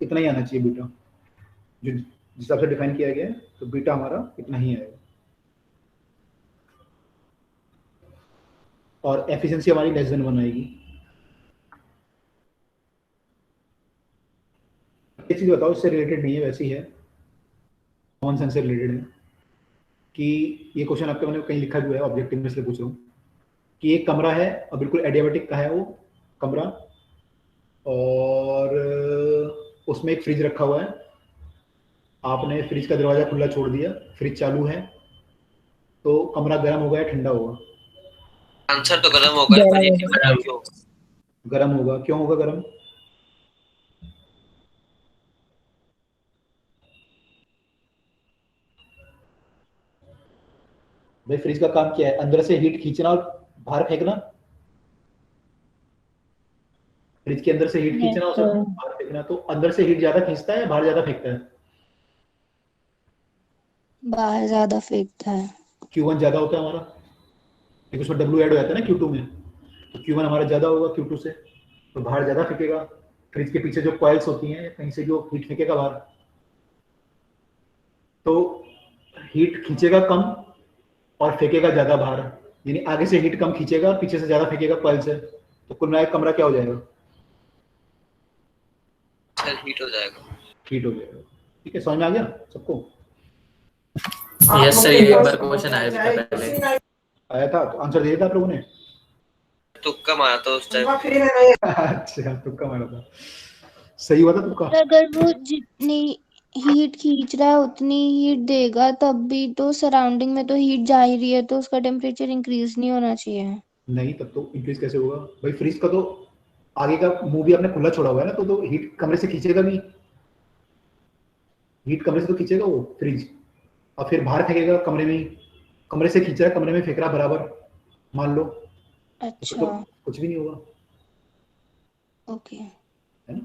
इतना ही आना चाहिए बीटा जो जिस हिसाब से डिफाइन किया गया है, तो बीटा हमारा इतना ही आएगा। और एफिशिएंसी हमारी लेस देन 1 आएगी। एक चीज बताओ, इससे रिलेटेड नहीं है, वैसी है, कॉमन सेंस से रिलेटेड है कि ये क्वेश्चन आपके मैंने कहीं लिखा हुआ है, ऑब्जेक्टिव में इसलिए पूछ रहा हूँ कि एक कमरा है और बिल्कुल एडियाबेटिक का है वो कमरा, और उसमें एक फ्रिज रखा हुआ है। आपने फ्रिज का दरवाजा खुला छोड़ दिया, फ्रिज चालू है, तो कमरा गर्म होगा या ठंडा होगा? आंसर तो गर्म होगा, गर्म पर ये होगा। नहीं पता क्यों। गर्म होगा। क्यों होगा गर्म? भाई फ्रिज का काम क्या है? अंदर से हीट खींचना और बाहर फेंकना। फ्रिज के अंदर से हीट Yes, खींचना और sir. बाहर फेंकना। तो अंदर से हीट ज्यादा खींचता है या बाहर ज्यादा फेंकता है? बाहर ज्यादा फेंकता है। Q1 ज्यादा होता है हमारा, क्योंकि उसमें W ऐड हो जाता है ना Q2 में, तो Q1 हमारा ज्यादा होगा Q2 से, तो बाहर ज्यादा फेंकेगा। फ्रिज के पीछे जो कॉइल्स होती हैं कहीं से जो हीट फेंकेगा बाहर, तो हीट खींचेगा कम और फेंकेगा ज्यादा बाहर, यानी आगे से हीट कम खींचेगा और पीछे से ज्यादा फेंकेगा कॉइल से। तो कुल मिलाकर कमरा क्या हो जाएगा? सर हीट हो जाएगा। हीट हो जाएगा। ठीक है, समझ में आ गया सबको? यस सर, ये एक बार क्वेश्चन आया भी था पहले। आया था, तो आंसर दिया था आप लोगों ने? तुक्का मारा था उस टाइम। अच्छा, तुक्का मारा था, सही हुआ था तुक्का? तो अगर वो जितनी हीट खींच रहा है उतनी हीट देगा, तब भी तो सराउंडिंग में तो हीट जा ही रही है, तो उसका टेम्परेचर इंक्रीज नहीं होना चाहिए। नहीं, तब तो इंक्रीज कैसे होगा भाई? फ्रिज का तो आगे का मुंह भी आपने खुला छोड़ा हुआ है ना, तो हीट कमरे से खींचेगा भी, हीट कमरे से तो खींचेगा वो फ्रिज, और फिर बाहर फेंकेगा कमरे में ही। कमरे से खींच रहा है, कमरे में फेंक रहा है बराबर, मान लो, तो अच्छा, कुछ भी नहीं होगा, ओके। है ना?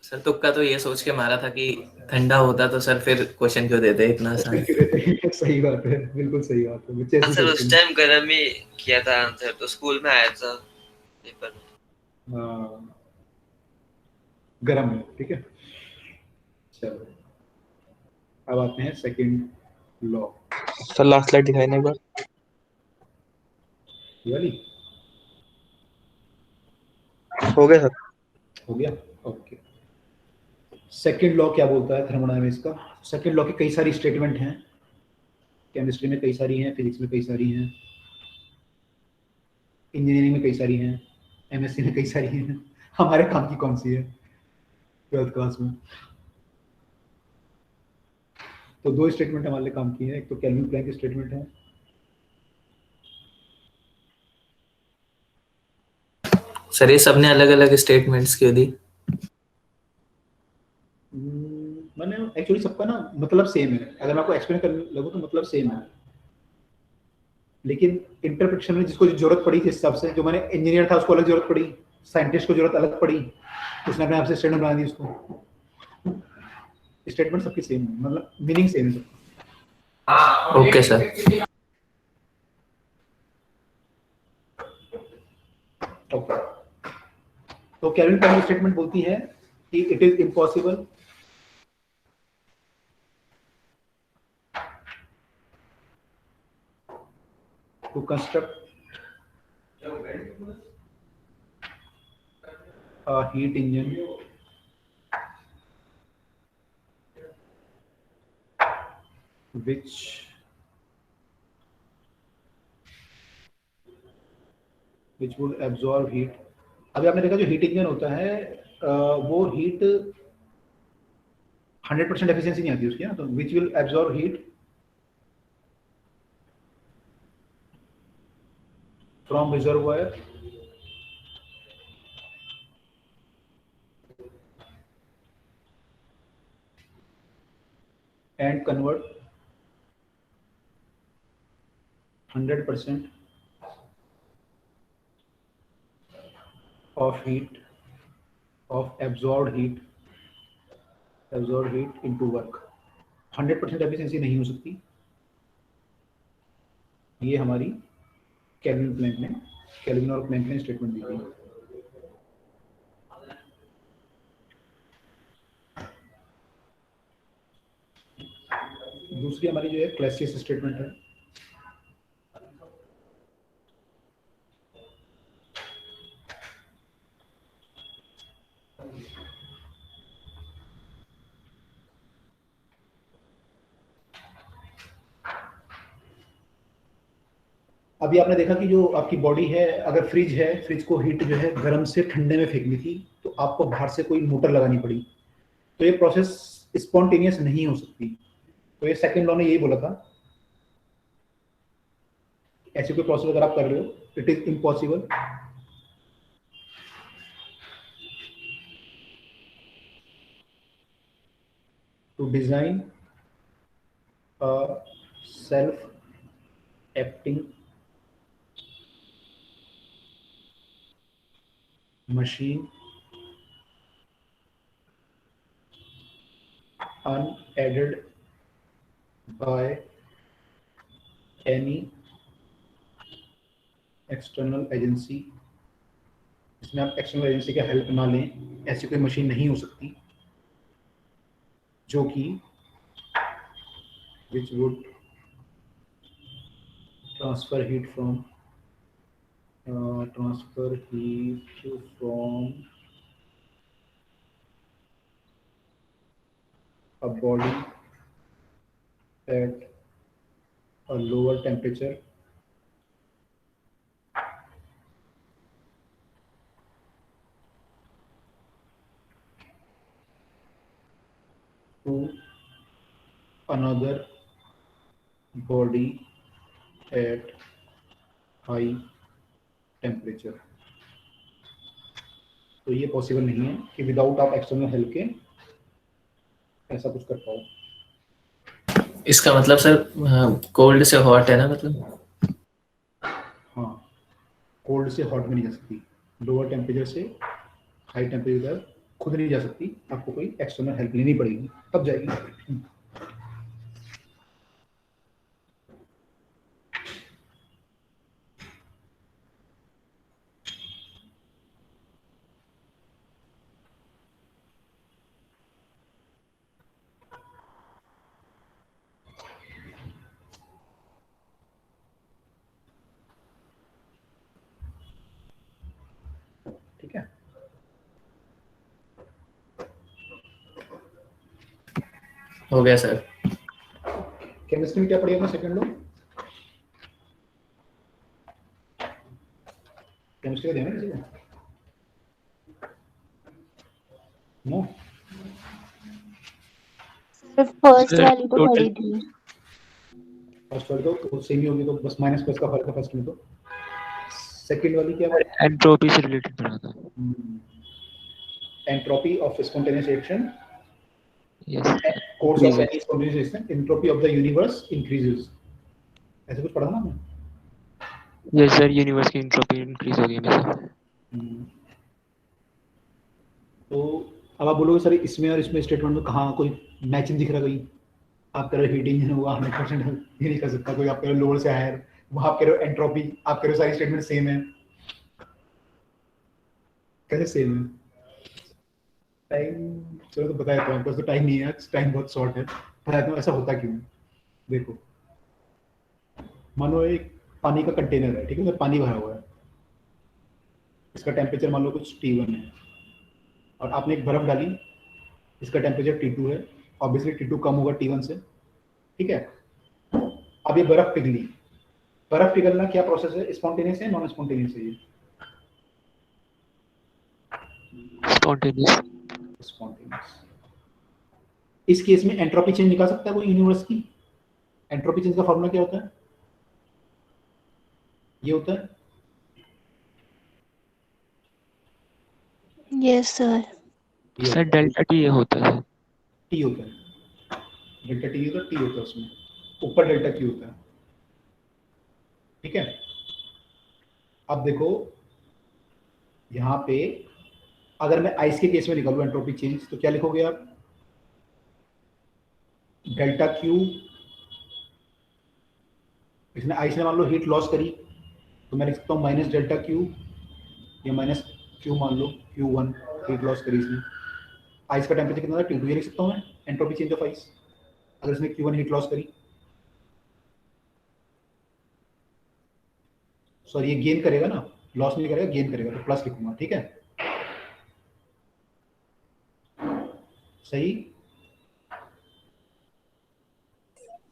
सर तुक्का तो ये सोच के मारा था कि ठंडा होता तो सर फिर क्वेश्चन क्यों देते इतना आसान। सही बात है, बिल्कुल सही बात है, बच्चे ऐसे आंसर सोचते उस हैं। टाइम गर्म ही किया था, आंसर तो स्कूल में आया था पेपर में। हाँ, गरम है, ठीक है। चलो, अब आते हैं second law, sir last slide दिखाई ना एक बार। ये वाली हो गया सर। हो गया, ओके। सेकंड लॉ क्या बोलता है थर्मोडायनामिक्स का? सेकंड लॉ की कई सारी स्टेटमेंट हैं, केमिस्ट्री में कई सारी हैं, फिजिक्स में कई सारी हैं, इंजीनियरिंग में कई सारी हैं, एमएससी में कई सारी हैं। हमारे काम की कौन सी है 12th क्लास में? तो दो स्टेटमेंट हमारे लिए काम की है, एक तो केल्विन प्लैंक की स्टेटमेंट है, सर ये सबने अलग अलग स्टेटमेंट्स क्यों दी? मैंने एक्चुअली सबका ना मतलब सेम है, अगर मैं आपको एक्सप्लेन करने लगूँ तो मतलब सेम है, लेकिन इंटरप्रिटेशन में जिसको जरूरत पड़ी जिस हिसाब से, जो मैंने इंजीनियर था उसको अलग जरूरत पड़ी, साइंटिस्ट को जरूरत अलग पड़ी, उसने अपने आप से स्टेटमेंट बना दी उसको। स्टेटमेंट सबकी सेम है, मतलब मीनिंग सेम है सबका। Okay sir. ओके, तो केल्विन प्लैंक की स्टेटमेंट बोलती है कि it is impossible to construct a heat engine which would absorb heat अभी आपने देखा जो हीट इंजन होता है वो हीट 100% एफिशिएंसी नहीं आती उसकी ना, तो which will absorb heat from reservoir and convert 100% of heat of absorbed heat into work. 100% efficiency नहीं हो सकती, ये हमारी केल्विन और प्लैंक ने स्टेटमेंट दी थी। दूसरी हमारी जो है क्लैसियस स्टेटमेंट है। अभी आपने देखा कि जो आपकी बॉडी है, अगर फ्रिज है, फ्रिज को हीट जो है गर्म से ठंडे में फेंकनी थी, तो आपको बाहर से कोई मोटर लगानी पड़ी, तो ये प्रोसेस स्पॉन्टेनियस नहीं हो सकती। तो ये सेकंड लॉ ने यही बोला था, ऐसी कोई प्रोसेस अगर आप कर रहे हो, it is impossible to design a self acting machine unaided by any external agency। इसमें आप एक्सटर्नल एजेंसी का हेल्प ना लें, ऐसी कोई मशीन नहीं हो सकती जो कि which would transfer heat from a body at a lower temperature to another body at high temperature। तो ये पॉसिबल नहीं है कि विदाउट आप एक्सटर्नल हेल्प के ऐसा कुछ कर पाओ। इसका मतलब सर कोल्ड से हॉट है ना, मतलब? हाँ, कोल्ड से हॉट में नहीं जा सकती, लोअर टेम्परेचर से हाई टेम्परेचर तक खुद नहीं जा सकती, आपको कोई एक्सटर्नल हेल्प लेनी पड़ेगी, तब जाएगी। ठीक है, हो गया सर। केमिस्ट्री में क्या पढ़िए अपना सेकंड लो? केमिस्ट्री का ध्यान है किसी को? नो, सिर्फ फर्स्ट सर वाली तो टोटल पढ़ी थी। फर्स्ट वाली तो सेम ही होगी, तो बस माइनस प्लस का फर्क है फर्स्ट में। तो सेकंड वाली क्या? एंट्रोपी से रिलेटेड पढ़ा था। Entropy of spontaneous reaction, yes course of any spontaneous reaction, entropy of the universe increases, ऐसे कुछ पढ़ा ना हमने? यस सर, यूनिवर्स की एंट्रोपी इंक्रीज हो गई हमेशा। तो अब आप बोलोगे सर इसमें और इसमें स्टेटमेंट में कहाँ कोई मैचिंग दिख रहा? कोई आप कह रहे हो हीटिंग होगा 100%, ये नहीं कर सकता कोई। आप कह रहे हो लोअर से हायर, वहाँ आप कह रहे हो एंट्रोपी, आप कह रहे हो सारी स्टेटमेंट सेम है, कैसे सेम है? टाइम, चलो तो बताया तो आपको, तो टाइम नहीं है, टाइम बहुत शॉर्ट है, बताया तो ऐसा होता क्यों है। देखो, मानो एक पानी का कंटेनर है, ठीक है, पानी भरा हुआ है, इसका टेम्परेचर मान लो कुछ T1 है, और आपने एक बर्फ डाली, इसका टेम्परेचर T2 है, ऑब्वियसली T2 कम होगा T1 से, ठीक है। अब ये बर्फ पिघली, बर्फ पिघलना क्या प्रोसेस है? स्पॉन्टेनियस है, नॉन स्पॉन्टेनियस है? ये स्पॉन्टेनियस। स्पॉन्टेनियस। इस केस में एंट्रोपी चेंज निकाल सकता है कोई यूनिवर्स की? एंट्रोपी चेंज का फॉर्मूला क्या होता है? ये होता है yes sir. Sir delta T ये होता है। टी होता है, डेल्टा टी होता है, टी होता है उसमें, ऊपर डेल्टा क्यू होता है। ठीक है, अब देखो यहाँ पे अगर मैं आइस के केस में निकालूं एंट्रोपी चेंज, तो क्या लिखोगे आप? डेल्टा क्यू, इसने आइस ने मान लो हीट लॉस करी, तो मैं लिख सकता हूँ माइनस डेल्टा क्यू या माइनस क्यू, मान लो Q1 हीट लॉस करी इसने। आइस का टेम्परेचर कितना था? T2, ये लिख सकता हूँ मैं एंट्रोपी चेंज ऑफ आइस, अगर इसने Q1 हीट लॉस करी। सॉरी, ये गेन करेगा ना, लॉस नहीं करेगा, गेन करेगा, तो प्लस लिखूंगा। ठीक है, सही।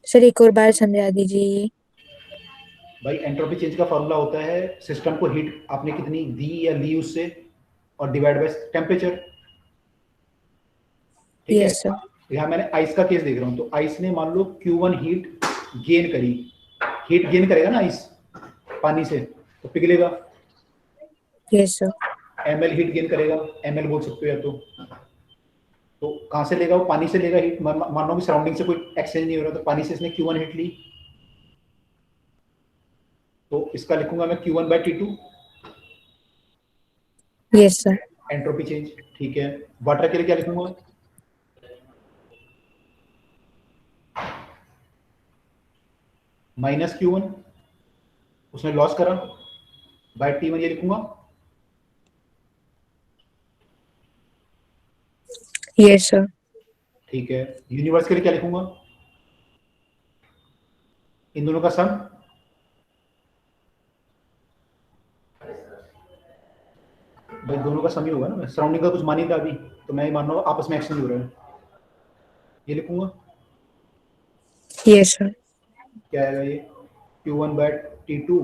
सर एक और बार समझा दीजिए। भाई एंट्रोपी चेंज का फॉर्मूला होता है सिस्टम को हीट आपने कितनी दी या ली उससे, और डिवाइड बाय टेम्परेचर। ठीक है, यस सर। यहाँ मैंने आइस का केस देख रहा हूँ, तो आइस ने मान लो Q1 हीट गेन करी, हीट गेन करेगा ना आइस पानी से, तो पिघलेगा। Yes sir. ml heat gain करेगा, ml बोल सकते हो या तो कहाँ से लेगा वो? पानी से लेगा हीट। मान लो कि सराउंडिंग से कोई एक्सचेंज नहीं हो रहा, तो पानी से इसने Q1 हीट ली, तो इसका लिखूंगा मैं Q1/T2 yes sir. Entropy change. ठीक है, वाटर के लिए क्या लिखूंगा? माइनस Q1, उसने लॉस करा, बाय T1 ये लिखूंगा। Yes sir. ठीक है, यूनिवर्स के लिए क्या लिखूंगा? इन दोनों का सम, भाई दोनों का सम ही होगा ना, सराउंडिंग का कुछ मान ही था अभी, तो मैं मान रहा हूँ आपस में एक्सचेंज हो रहा है, ये लिखूंगा। Yes sir. क्या आएगा ये? Q1/T2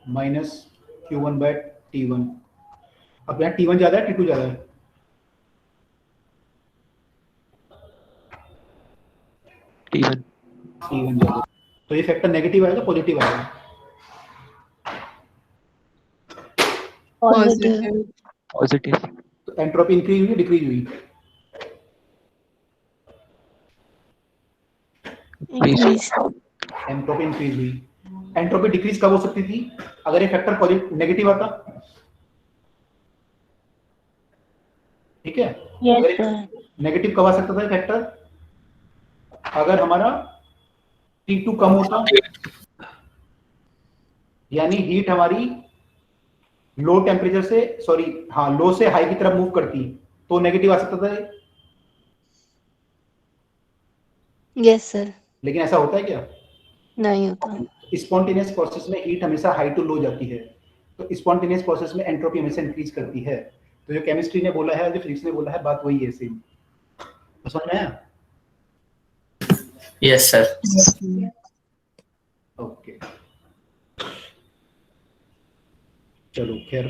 minus Q1/T1। अब यहाँ T1 ज्यादा है, T2 ज्यादा है? T1। T1 ज्यादा, तो ये फैक्टर नेगेटिव आएगा पॉजिटिव आएगा? पॉजिटिव। पॉजिटिव। तो एंट्रोपी इंक्रीज हुई डिक्रीज हुई? इंक्रीज। एंट्रोपी इंक्रीज हुई। एंट्रोपी डिक्रीज कब हो सकती थी? अगर ये फैक्टर पॉजिटिव नेगेटिव आता। ठीक है, यस सर। नेगेटिव कब आ सकता था फैक्टर? अगर हमारा T2 कम होता, यानी हीट हमारी लो टेम्परेचर से, सॉरी हाँ, लो से हाई की तरफ मूव करती, तो नेगेटिव आ सकता था। Yes sir. लेकिन ऐसा होता है क्या? नहीं होता। स्पॉन्टेनियस प्रोसेस में हीट हमेशा हाई टू लो जाती है, तो स्पॉन्टेनियस प्रोसेस में एंट्रोपी हमेशा इंक्रीज करती है। तो जो केमिस्ट्री ने बोला है, जो फिजिक्स ने बोला है, बात वही है, सेम। तो समझ में आया? Yes sir. ओके, चलो खैर,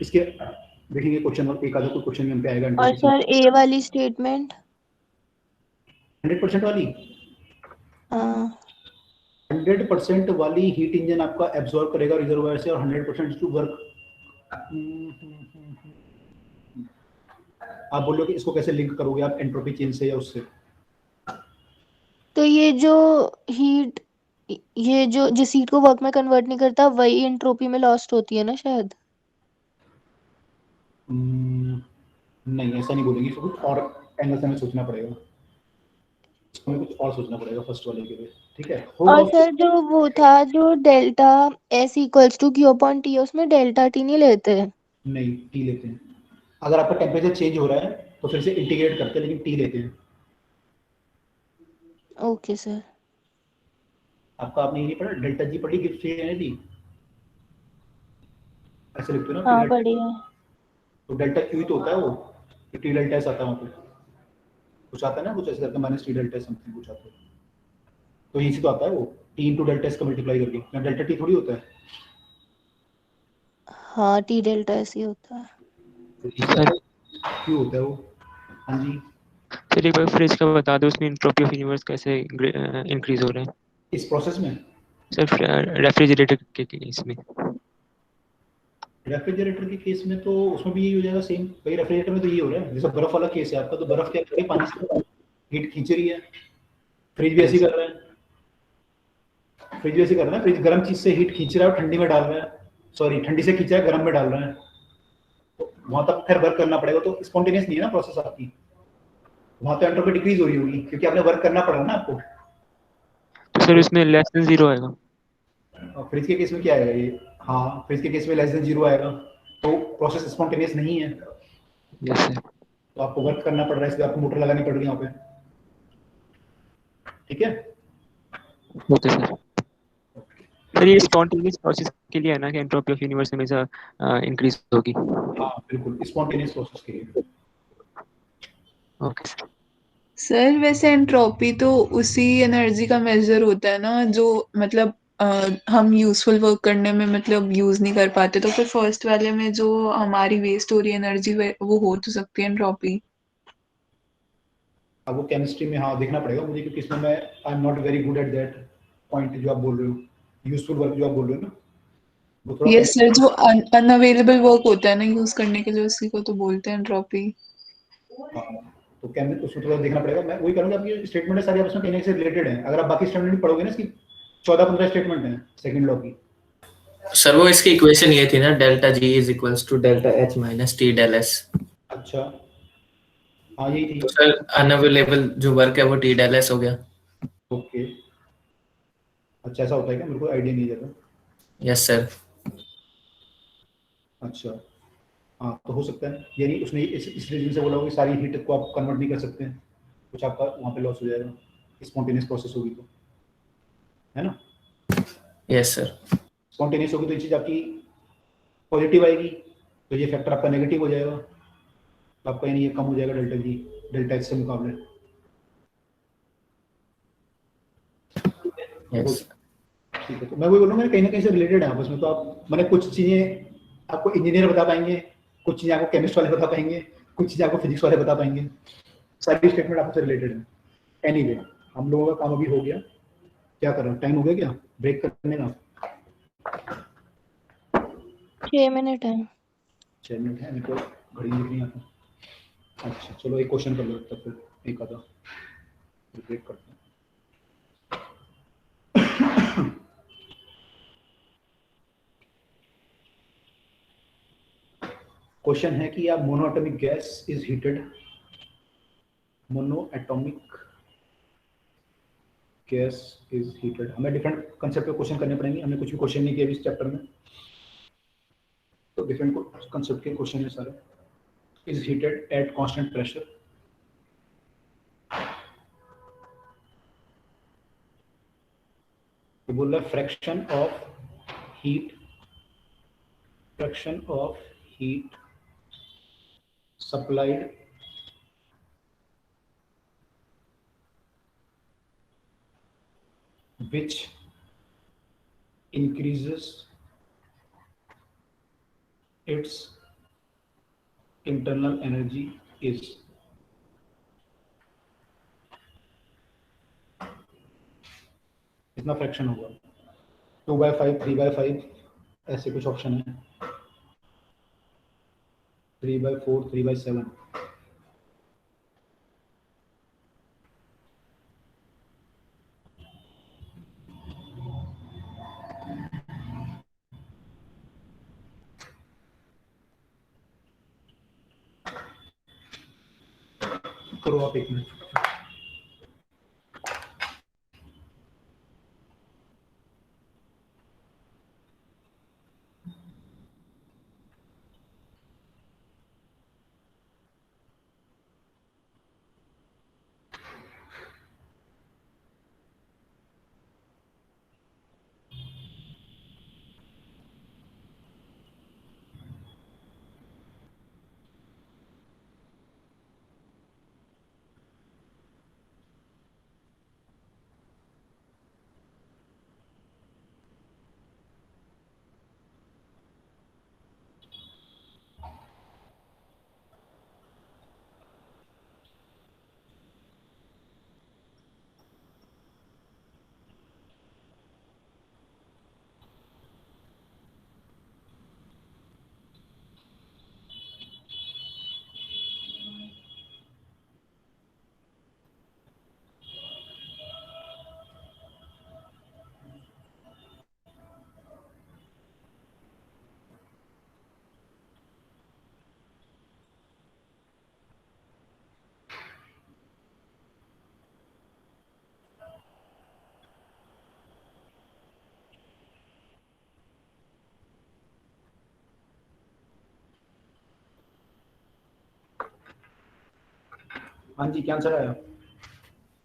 इसके देखेंगे क्वेश्चन, और एक आधा कोई क्वेश्चन में पे आएगा। और सर ए वाली स्टेटमेंट 100% वाली, 100% वाली हीट इंजन आपका एब्जॉर्ब करेगा रिजर्वायर से, और 100% टू वर्क। आप बोलोगे इसको कैसे लिंक करोगे आप एंट्रोपी चेंज से या उससे? तो ये जो हीट, ये जो जिस हीट को वर्क में कन्वर्ट नहीं करता वही एंट्रोपी में लॉस्ट होती है ना शायद। नहीं, ऐसा नहीं बोलेंगे, इसको कुछ और एंगल से हमें सोचना पड़ेगा, हमें कुछ और सोचना पड़ेगा फर्स्ट वाले के लिए। ठीक है, और सर जो वो था, जो delta S equals to Q upon T, उसमें डेल्टा T नहीं लेते हैं? नहीं, टी लेते हैं। अगर आपका टेम्परेचर चेंज हो रहा है तो फिर से इंटीग्रेट करते हैं, लेकिन टी लेते हैं। Okay sir. आपका आपने ये नहीं पढ़ा, डेल्टा जी पढ़ी, गिब्स फ्री एनर्जी, ऐसे लिखते हो ना, हाँ टी बढ़िया। तो डेल्टा क्यू ही तो होता है वो, कि टी डेल्टा एस आता है वहाँ पे, कुछ आता है ना, कुछ ऐसे करके माइनस टी डेल्टा समथिंग कुछ आता है, तो इसी तो आता है वो, टी इंटू डेल्टा एस का मल्टीप्लाई करके, यहाँ डेल्टा टी थोड़ी होता है। हाँ टी डेल्टा S ही होता है। सर क्यों होता है वो? हाँ जी, सर एक बार फ्रिज का बता दो, उसमें एंट्रोपी ऑफ यूनिवर्स कैसे इंक्रीज हो रहा है इस प्रोसेस में सर, रेफ्रिजरेटर के केस में। रेफ्रिजरेटर के केस में तो उसमें भी यही हो जाएगा सेम। भाई रेफ्रिजरेटर में तो यही हो रहा है, जैसे बर्फ वाला केस है आपका, तो बर्फ क्या कर रही है, पानी से हीट खींच रही है। फ्रिज भी ऐसे ही यस कर रहा है, फ्रिज भी ऐसे कर रहा है। फ्रिज गर्म चीज से हीट खींच रहा है और ठंडी में डाल रहा है, सॉरी ठंडी से खींच रहा है गर्म में डाल रहा है, तो वहां तक फिर वर्क करना पड़ेगा। तो स्पॉन्टेनियस नहीं है ना प्रोसेस आपकी, वहां तो एंट्रोपी डिक्रीज हो रही होगी क्योंकि आपने वर्क करना पड़ा ना आपको। तो सर उसमें लेस देन जीरो आएगा। और फ्रिज के केस में क्या आएगा ये? हाँ, फ्रिज के केस में लेस देन जीरो आएगा, तो प्रोसेस स्पॉन्टेनियस नहीं है, यस सर। तो आपको वर्क करना पड़ रहा है, इसलिए आपको मोटर लगानी पड़ रही है यहाँ पे। ठीक है, ओके सर। सर ये स्पॉन्टेनियस प्रोसेस के लिए है ना कि एंट्रोपी ऑफ यूनिवर्स हमेशा इंक्रीज होगी। हाँ बिल्कुल, स्पॉन्टेनियस प्रोसेस के लिए। Okay sir. सर वैसे एंट्रोपी तो उसी एनर्जी का मेजर होता है ना जो मतलब हम यूजफुल वर्क करने में मतलब यूज नहीं कर पाते, तो फिर फर्स्ट वाले में जो हमारी वेस्ट हो रही एनर्जी वो हो तो सकती है एंट्रोपी। अब वो केमिस्ट्री में हाँ देखना पड़ेगा मुझे, क्योंकि इसमें मैं I am not very good at that point जो आप बोल रहे हो, यूजफुल वर्क जो आप बोल रहे हो ना, वो थोड़ा यस सर, जो अनअवेलेबल वर्क होता है ना यूज करने के लिए, उसी को तो बोलते हैं एंट्रोपी। हाँ, तो केमिस्ट उसमें थोड़ा देखना पड़ेगा। मैं वही करूँगा, आपकी स्टेटमेंट है सारी आपस में कहीं ना कहीं से रिलेटेड है। अगर आप बाकी स्टेटमेंट पढ़ोगे ना, इसकी 14-15 स्टेटमेंट है सेकंड लॉ की। सर वो इसकी इक्वेशन ये थी ना, delta G is equals to delta H minus T del S. अच्छा, हाँ यही थी। तो सर अनअवेलेबल जो वर्क है वो टी डेल एस हो गया। ओके, अच्छा ऐसा होता है क्या? मेरे को आइडिया नहीं था। Yes sir. अच्छा, हाँ तो हो सकता है, यानी उसने इस रीजन से बोला होगा कि सारी हीट को आप कन्वर्ट नहीं कर सकते हैं, कुछ आपका वहाँ पे लॉस हो जाएगा, स्पॉन्टेनियस प्रोसेस होगी तो, है ना? Yes sir. स्पॉन्टेनियस होगी तो ये चीज़ आपकी पॉजिटिव आएगी, तो ये फैक्टर आपका नेगेटिव हो जाएगा, तो आपका यानी ये कम हो जाएगा डेल्टा जी, डेल्टा एच से मुकाबले। यस ठीक है, तो मैं वही बोल रहा हूँ, कहीं ना कहीं से रिलेटेड है आपस में। तो आप मैंने कुछ चीज़ें आपको इंजीनियर बता पाएंगे, कुछ चीज़ें आपको केमिस्ट वाले बता पाएंगे, कुछ चीज़ें आपको फिजिक्स वाले बता पाएंगे, सारी स्टेटमेंट आपसे रिलेटेड है। एनीवे, हम लोगों का काम अभी हो गया। क्या कर रहा हूँ, टाइम हो गया क्या ब्रेक करने का? 6 मिनट है। 6 मिनट है, मेरे को घड़ी दिख नहीं आता। अच्छा चलो एक क्वेश्चन कर लो तब, फिर एक आधा ब्रेक करते हैं। क्वेश्चन है कि या monoatomic gas is heated, monoatomic gas is heated. हमें डिफरेंट कंसेप्ट पे क्वेश्चन करने पड़ेंगे, हमने कुछ भी क्वेश्चन नहीं किया इस चैप्टर में, तो डिफरेंट कंसेप्ट के क्वेश्चन है सारे। Is heated at constant pressure, तो बोल रहा है fraction of heat supplied which increases its internal energy is। कितना फ्रैक्शन होगा? 2/5, 3/5, ऐसे कुछ ऑप्शन है, 3/4, 3/7। करो आप एक मिनट। हाँ जी, क्या आंसर आया?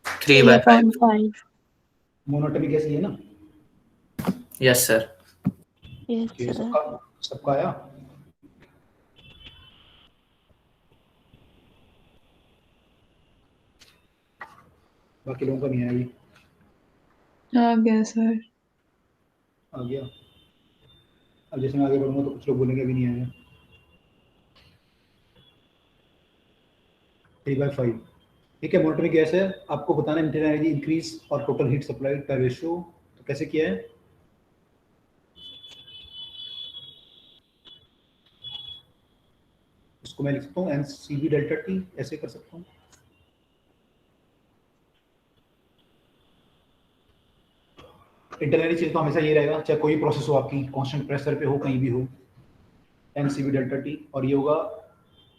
3/5। 3/5। मोनोटोनिक गैस ये ना? Yes sir. Yes okay, sir. सबका आया? बाकी लोगों का नहीं आया अभी? आ गया सर। आ गया। अब जैसे मैं आगे बढ़ूंगा तो कुछ लोग बोलेंगे अभी नहीं आया। 3/5। ठीक है, मोनोटोनिक गैस है, आपको बताना इंटरनल एनर्जी इंक्रीज और टोटल हीट सप्लाई का रेशियो। तो कैसे किया है? इसको मैं लिख सकता हूँ NCV डेल्टा T, ऐसे कर सकता हूँ। इंटरनल चीज तो हमेशा ये रहेगा, चाहे कोई प्रोसेस हो आपकी, कांस्टेंट प्रेशर पे हो, कहीं भी हो, NCV डेल्टा T। और ये होगा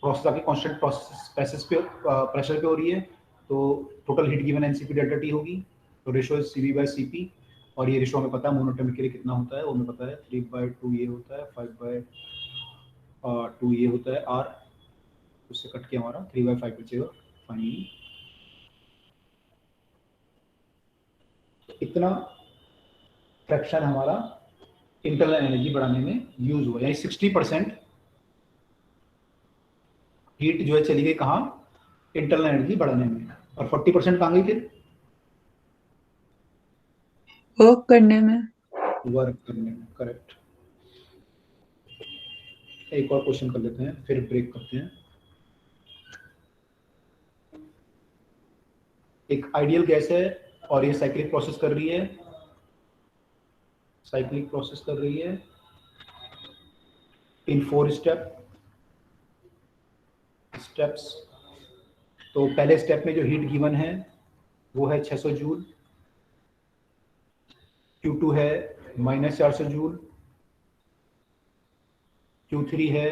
प्रोसेस आपकी कांस्टेंट प्रेशर पे हो रही है, तो total heat given NCP delta T होगी। तो रेशियो इज CV/Cp, और ये रेशियो हमें पता है मोनोटोनिक के लिए कितना होता है, वो हमें पता है 3/2 ये होता है, 5/2 ये होता है R। उससे कट के हमारा 3/5 बचेगा फाइनली। इतना फ्रैक्शन हमारा इंटरनल एनर्जी बढ़ाने में यूज हुआ, यानी 60% हीट जो है चली गई कहाँ? इंटरनल एनर्जी बढ़ाने में। और 40% कहाँ गई फिर? वर्क करने में। वर्क करने में, करेक्ट। एक और क्वेश्चन कर लेते हैं, फिर ब्रेक करते हैं। एक आइडियल गैस है और ये साइक्लिक प्रोसेस कर रही है, साइक्लिक प्रोसेस कर रही है इन 4 स्टेप्स। तो पहले स्टेप में जो हीट गिवन है वो है 600 जूल, Q2 है -400 जूल, Q3 है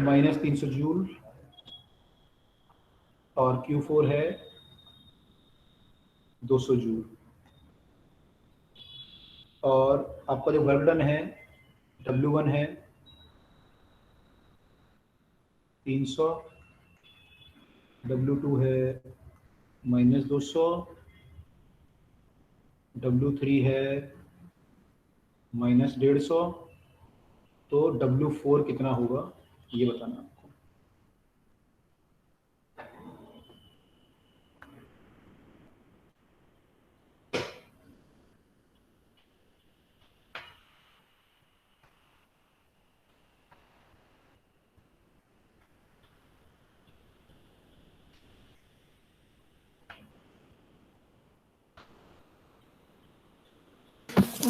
-300 जूल, और Q4 है 200 जूल। और आपका जो वर्क डन है W1 है 300, W2 है -200, W3 है -150। तो W4 कितना होगा ये बताना आपको।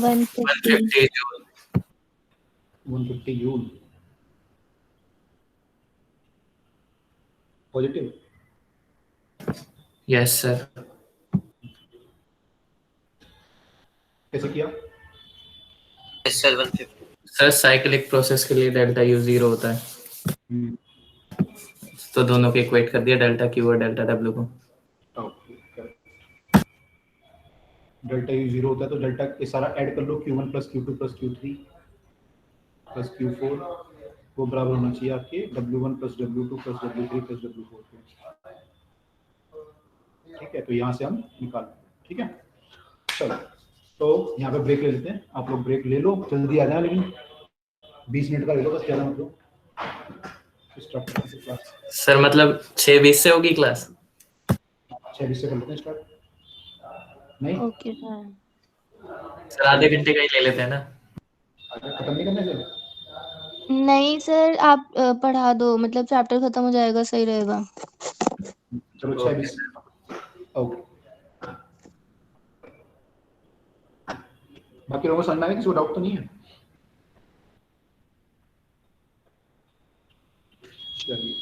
One 150 joule. 150 joule positive. Yes sir. कैसे किया? Yes sir 150। Sir cyclic process के लिए डेल्टा U 0 होता है, तो दोनों को इक्वेट कर दिया, डेल्टा Q और डेल्टा W को। ओके, डेल्टा U 0 होता है तो डेल्टा ये सारा ऐड कर लो, Q1 + Q2 + Q3 + Q4, वो बराबर होना चाहिए आपके W1 + W2 + W3 + W4 के। ठीक है, तो यहाँ से हम निकाल लें। ठीक है, चलो तो यहाँ पे ब्रेक ले लेते हैं। आप लोग ब्रेक ले लो, जल्दी आ जाए, लेकिन 20 मिनट का ले लो बस, ज़्यादा मत लो। स्टार्ट करते हैं क्लास। सर मतलब 6:20 से होगी क्लास? 6:20 से कर लेते हैं स्टार्ट। नहीं, ओके सर। सर आधे घंटे का ही ले लेते हैं ना? खत्म नहीं करने से? नहीं सर, आप पढ़ा दो, मतलब चैप्टर खत्म हो जाएगा, सही रहेगा। चलो 6:20। ओके, बाकी लोगों को समझ में आया, किसी को डाउट तो नहीं है? चलिए,